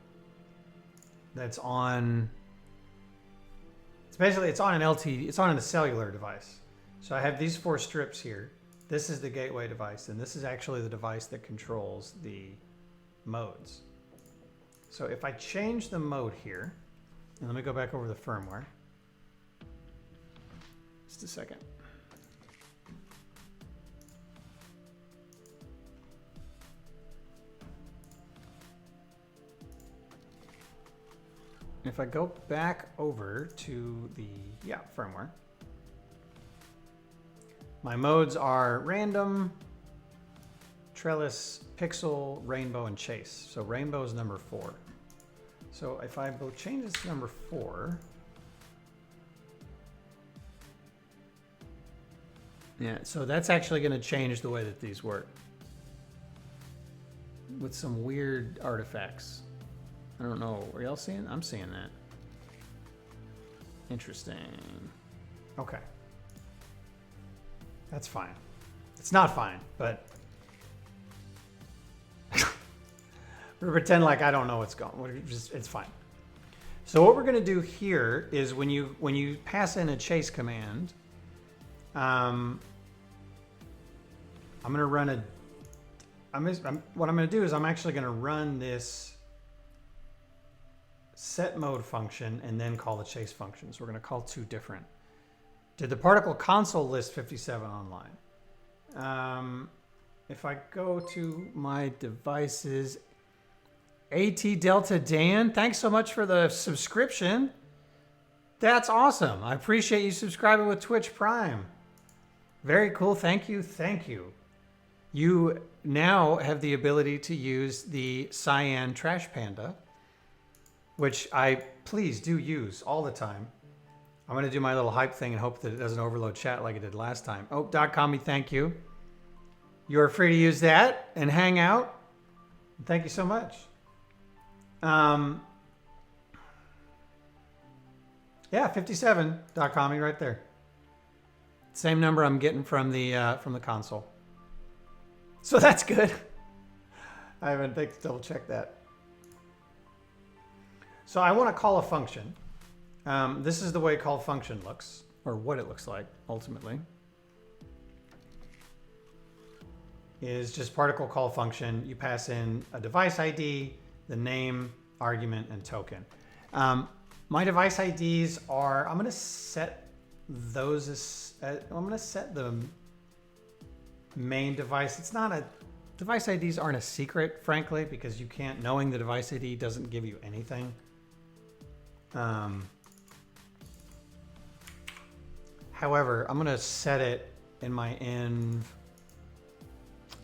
that's on, it's on an LTE, it's on a cellular device. So I have these 4 strips here. This is the gateway device, and this is actually the device that controls the modes. So if I change the mode here, and let me go back over the firmware. Just a second. If I go back over to the, firmware, my modes are random, trellis, pixel, rainbow, and chase. So rainbow is number 4. So if I change this to number 4, yeah, so that's actually going to change the way that these work with some weird artifacts. I don't know. Are y'all seeing? I'm seeing that. Interesting. Okay. That's fine. It's not fine, but we're pretend like I don't know what's going. It's fine. So what we're going to do here is when you pass in a chase command, I'm going to run what I'm going to do is I'm actually going to run this set mode function and then call the chase function. So we're going to call 2 different. Did the particle console list 57 online? If I go to my devices, AT Delta Dan, thanks so much for the subscription. That's awesome. I appreciate you subscribing with Twitch Prime. Very cool. Thank you. Thank you. You now have the ability to use the Cyan Trash Panda, which I please do use all the time. I'm going to do my little hype thing and hope that it doesn't overload chat like it did last time. Oh, .commie, thank you. You are free to use that and hang out. Thank you so much. Yeah, 57 .commie right there. Same number I'm getting from the console. So that's good. I haven't double checked that. So I want to call a function. This is the way call function looks, or what it looks like ultimately. Is just particle call function. You pass in a device ID, the name, argument, and token. My device IDs are, I'm going to set those as, I'm going to set the main device. It's not a, device IDs aren't a secret, frankly, because you can't, knowing the device ID doesn't give you anything. However, I'm going to set it in my env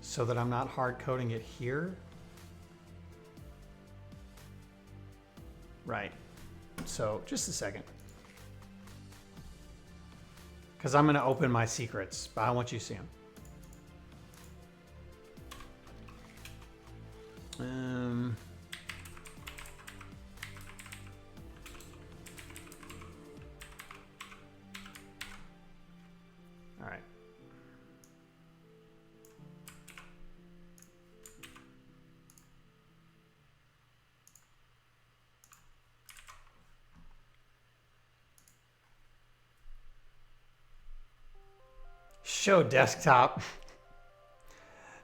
so that I'm not hard coding it here. Right. So just a second. Because I'm going to open my secrets, but I want you to see them. All right. Show desktop.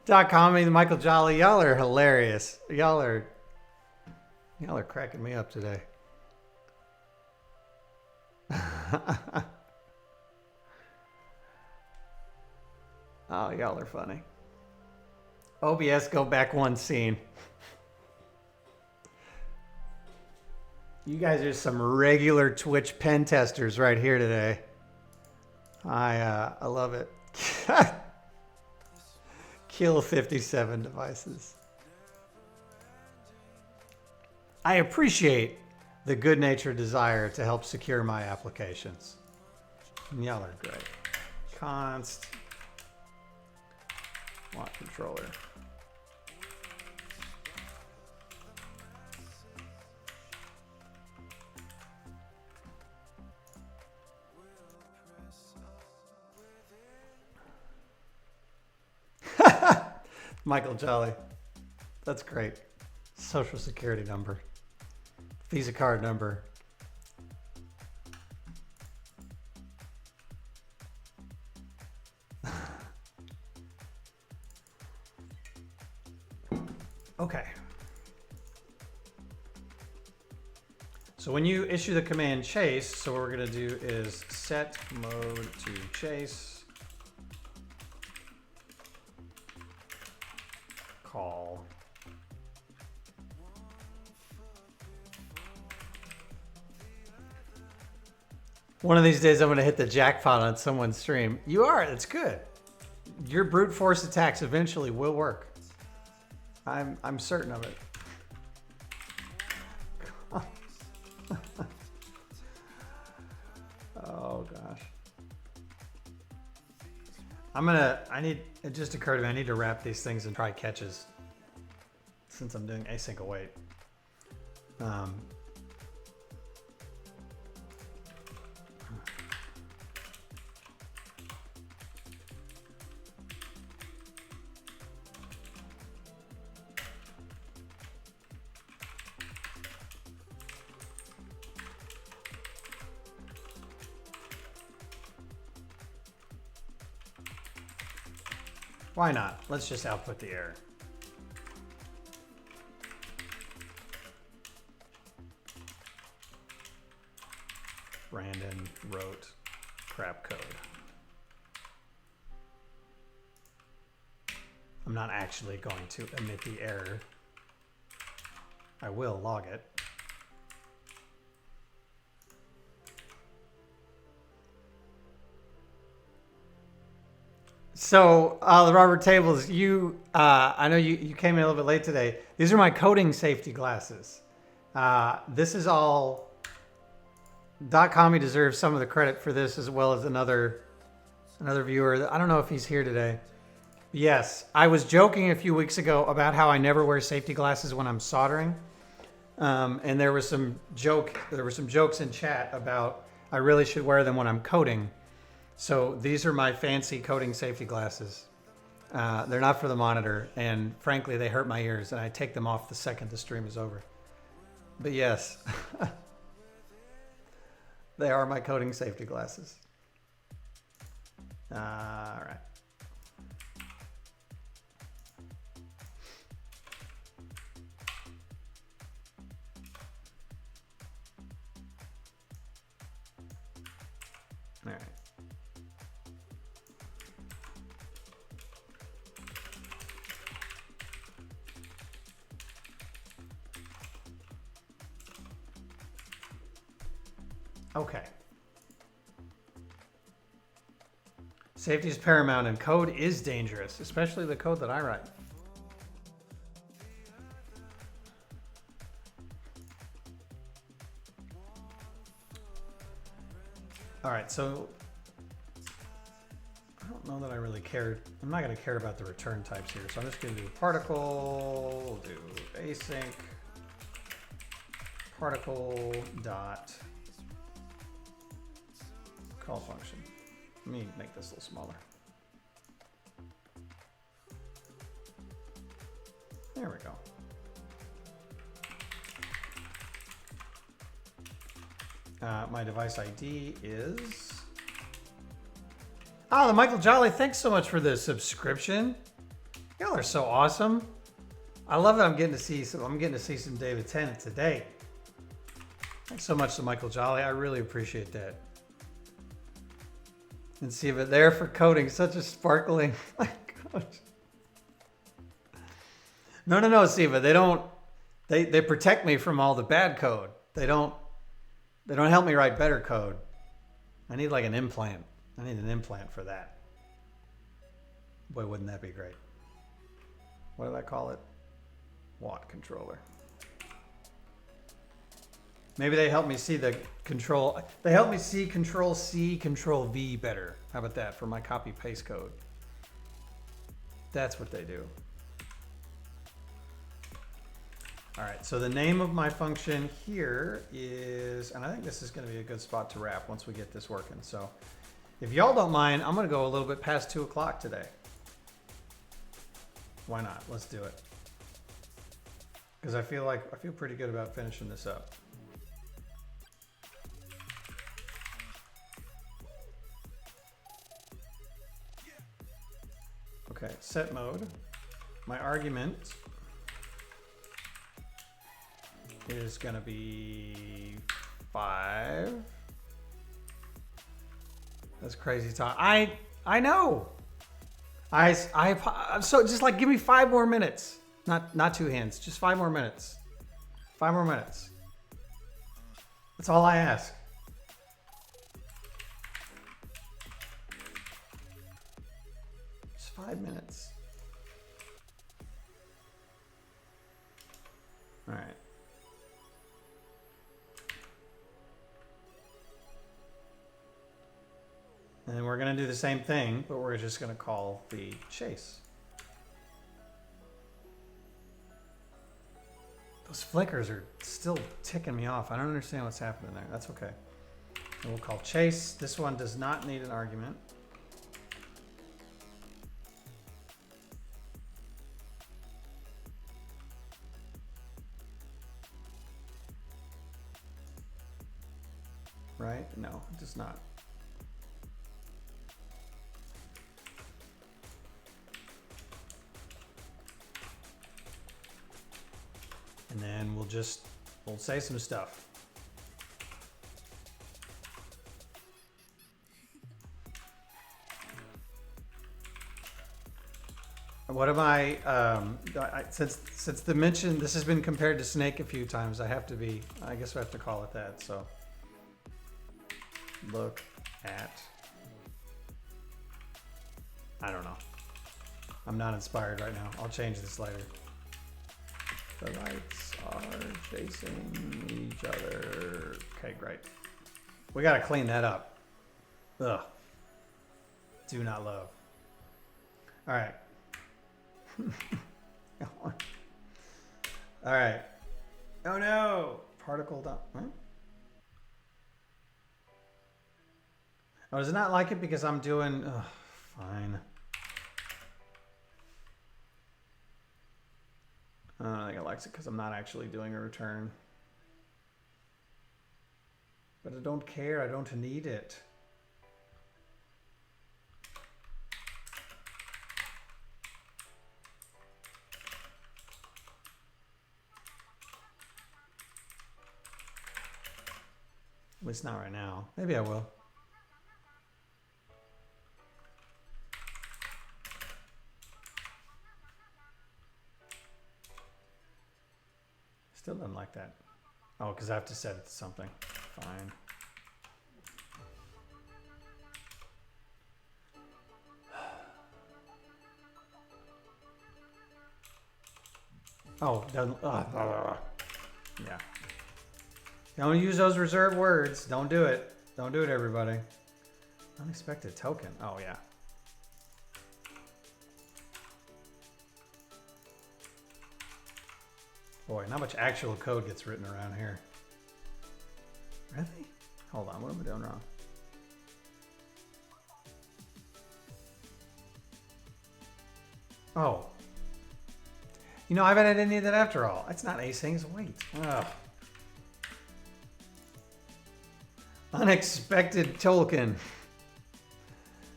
.commie, Michael Jolly, y'all are hilarious. Y'all are cracking me up today. Oh, y'all are funny. OBS, go back one scene. You guys are some regular Twitch pen testers right here today. I love it. Kill 57 devices. I appreciate the good-natured desire to help secure my applications. Y'all are great. Const want controller. Michael Jolly. That's great. Social security number. Visa card number. Okay. So when you issue the command chase, so what we're going to do is set mode to chase. Call. One of these days I'm going to hit the jackpot on someone's stream. You are. It's good. Your brute force attacks eventually will work. I'm certain of it. Oh gosh. It just occurred to me, I need to wrap these things and try catches since I'm doing async await. Why not? Let's just output the error. Brandon wrote crap code. I'm not actually going to emit the error. I will log it. So, the Robert Tables, I know you came in a little bit late today. These are my coding safety glasses. This is all, .commie deserves some of the credit for this as well as another viewer. I don't know if he's here today. Yes, I was joking a few weeks ago about how I never wear safety glasses when I'm soldering. And there were some jokes in chat about I really should wear them when I'm coding. So these are my fancy coding safety glasses. They're not for the monitor, and frankly, they hurt my ears, and I take them off the second the stream is over. But yes, they are my coding safety glasses. All right. All right. Okay. Safety is paramount and code is dangerous, especially the code that I write. All right, so I don't know that I really care. I'm not going to care about the return types here, so I'm just going to do particle, we'll do async, particle dot call function. Let me make this a little smaller. There we go. My device ID is... Oh, the Michael Jolly, thanks so much for the subscription. Y'all are so awesome. I love that I'm getting to see some David Tennant today. Thanks so much to Michael Jolly. I really appreciate that. And see, but there for coding, such a sparkling. My gosh. No, Siva. They don't. They protect me from all the bad code. They don't help me write better code. I need like an implant. I need an implant for that. Boy, wouldn't that be great? What did I call it? Watt controller. Maybe they help me see the control. They help me see Control C, Control V better. How about that for my copy paste code? That's what they do. All right, so the name of my function here is, and I think this is going to be a good spot to wrap once we get this working. So if y'all don't mind, I'm going to go a little bit past 2 o'clock today. Why not? Let's do it. Because I feel pretty good about finishing this up. Okay, set mode. My argument is gonna be 5. That's crazy talk. I know. So just like give me 5 more minutes. Not 2 hands. Just 5 more minutes. 5 more minutes. That's all I ask. Just 5 minutes. All right. And then we're going to do the same thing, but we're just going to call the chase. Those flickers are still ticking me off. I don't understand what's happening there. That's okay. And we'll call chase. This one does not need an argument. Right? No, it does not. And then we'll say some stuff. What am I since the mention, this has been compared to Snake a few times, I guess I have to call it that, so. Look at, I don't know. I'm not inspired right now. I'll change this later. The lights are chasing each other. Okay, great. We got to clean that up. Ugh. Do not love. All right. All right. Oh no. Particle dot. What? Oh, does it not like it because I'm doing... Ugh, fine. I don't think it likes it because I'm not actually doing a return. But I don't care. I don't need it. At least not right now. Maybe I will. Still doesn't like that. Oh, because I have to set it to something. Fine. Oh, doesn't. Yeah. Don't use those reserved words. Don't do it. Don't do it, everybody. Unexpected token. Oh, yeah. Boy, not much actual code gets written around here. Really? Hold on, what am I doing wrong? Oh. You know, I haven't had any of that after all. It's not async, it's wait. Ugh. Unexpected token.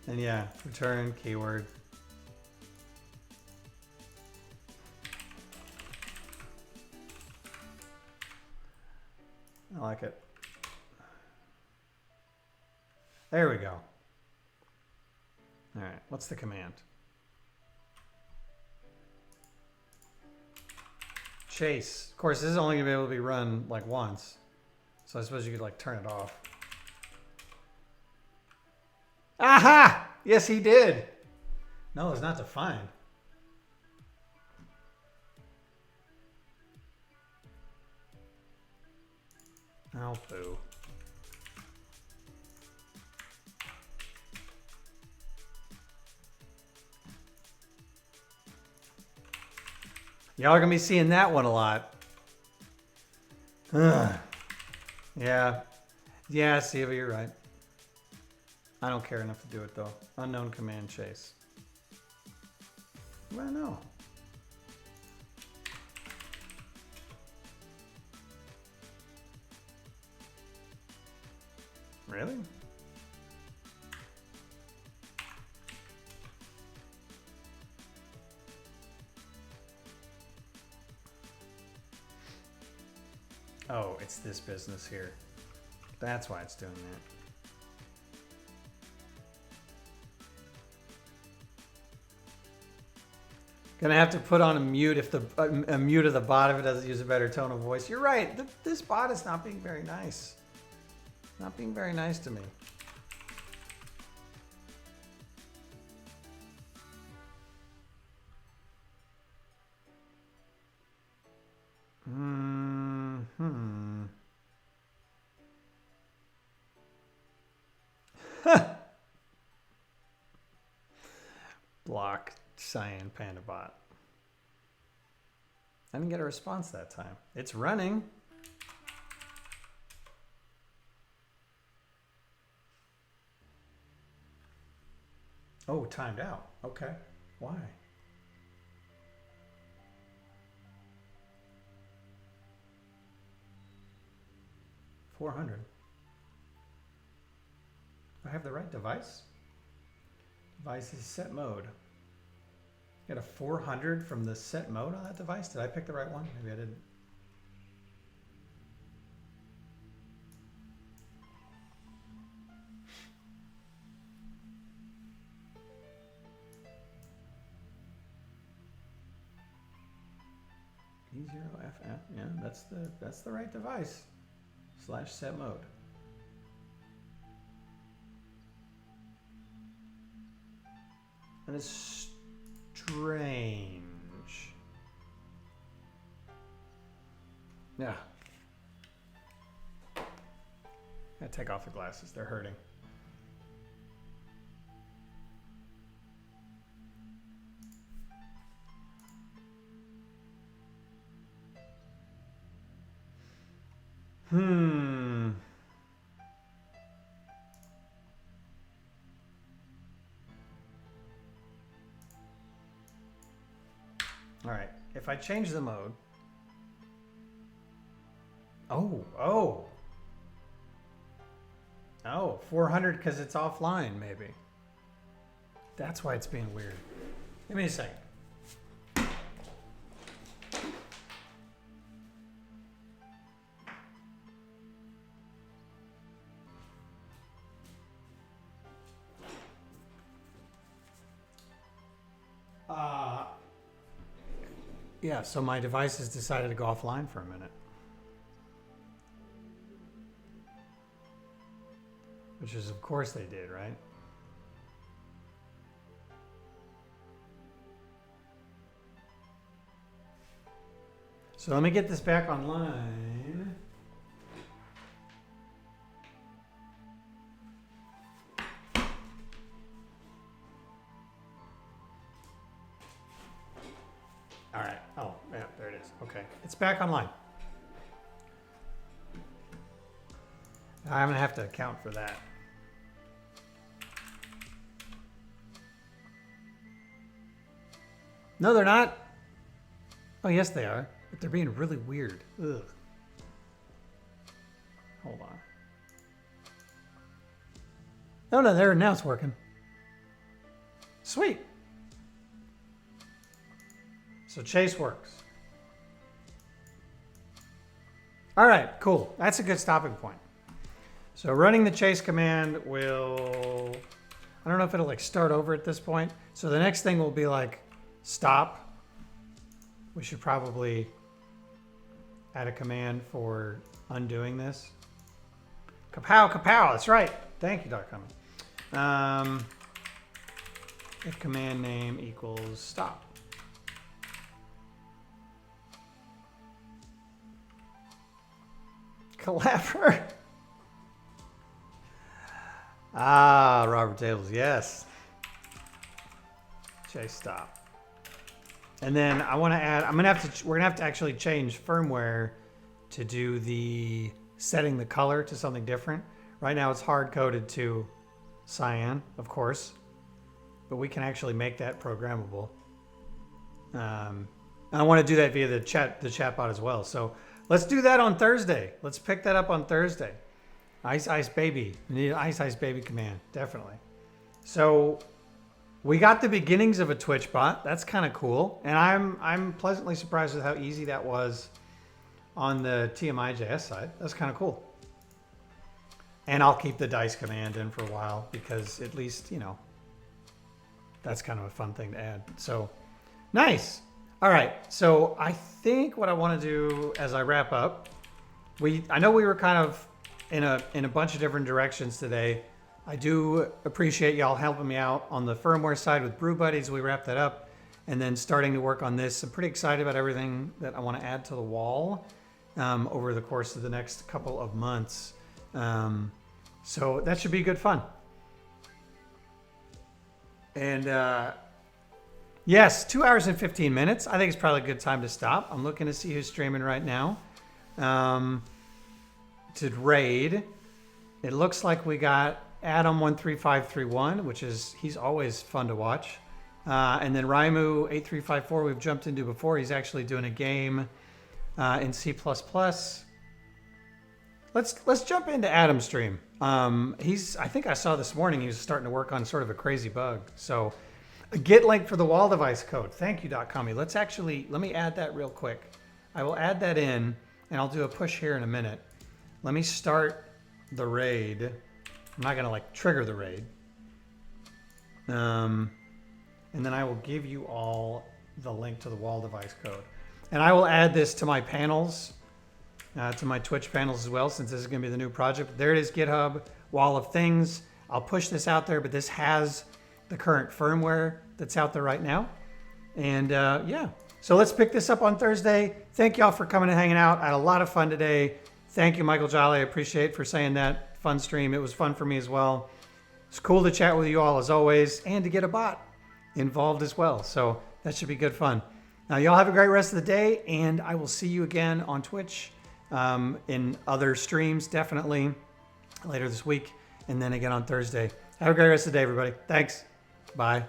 And yeah, return keyword. I like it. There we go. All right, what's the command? Chase. Of course, this is only gonna be able to be run like once. So I suppose you could like turn it off. Aha! Yes, he did. No, it's not defined. Oh, boo. Y'all are going to be seeing that one a lot. Ugh. Yeah. Yeah, Siva, you're right. I don't care enough to do it, though. Unknown command chase. Well, no. Really? Oh, it's this business here. That's why it's doing that. Gonna have to put on a mute if a mute of the bot if it doesn't use a better tone of voice. You're right. This bot is not being very nice. Not being very nice to me. Block Cyan Panda bot. I didn't get a response that time. It's running. Oh, timed out. Okay. Why? $400. Do I have the right device? Device is set mode. You got a 400 from the set mode on that device? Did I pick the right one? Maybe I didn't. E0FF. Yeah, that's the right device. / set mode. And it's strange. Yeah. Gotta take off the glasses. They're hurting. All right, if I change the mode. Oh, 400 because it's offline, maybe. That's why it's being weird. Give me a second. Yeah, so my device has decided to go offline for a minute. Which is, of course they did, right? So let me get this back online. All right. Oh, yeah, there it is. Okay. It's back online. I'm going to have to account for that. No, they're not. Oh, yes, they are. But they're being really weird. Ugh. Hold on. No, there. Now it's working. Sweet. So Chase works. All right, cool. That's a good stopping point. So running the chase command will, I don't know if it'll like start over at this point. So the next thing will be like stop. We should probably add a command for undoing this. Kapow, kapow, that's right. Thank you, Dr. Cummings. If command name equals stop. Collapper. Ah, Robert Tables, yes. Chase stop. And then I want to add, we're gonna have to actually change firmware to do the setting the color to something different. Right now it's hard coded to cyan, of course, but we can actually make that programmable. And I want to do that via the chatbot as well. So let's do that on Thursday. Let's pick that up on Thursday. Ice Ice Baby. We need an Ice Ice Baby command, definitely. So we got the beginnings of a Twitch bot. That's kind of cool, and I'm pleasantly surprised with how easy that was on the TMI.js side. That's kind of cool. And I'll keep the dice command in for a while because at least, you know, that's kind of a fun thing to add. So nice. All right. So I think what I want to do as I wrap up, I know we were kind of in a bunch of different directions today. I do appreciate y'all helping me out on the firmware side with Brew Buddy as we wrap that up, and then starting to work on this. I'm pretty excited about everything that I want to add to the wall over the course of the next couple of months. So that should be good fun. And yes, 2 hours and 15 minutes. I think it's probably a good time to stop. I'm looking to see who's streaming right now. To raid, it looks like we got Adam13531, which is, he's always fun to watch. And then Raimu8354 we've jumped into before. He's actually doing a game in C++. Let's jump into Adam's stream. I think I saw this morning he was starting to work on sort of a crazy bug. So a git link for the wall device code. Thank you, .commie. Let me add that real quick. I will add that in and I'll do a push here in a minute. Let me start the raid. I'm not gonna like trigger the raid. And then I will give you all the link to the wall device code. And I will add this to my panels, to my Twitch panels as well, since this is gonna be the new project. There it is, GitHub, Wall of Things. I'll push this out there, but this has the current firmware that's out there right now. And yeah, so let's pick this up on Thursday. Thank y'all for coming and hanging out. I had a lot of fun today. Thank you, Michael Jolly. I appreciate for saying that. Fun stream. It was fun for me as well. It's cool to chat with you all as always, and to get a bot involved as well. So that should be good fun. Now, y'all have a great rest of the day, and I will see you again on Twitch in other streams, definitely later this week, and then again on Thursday. Have a great rest of the day, everybody. Thanks. Bye.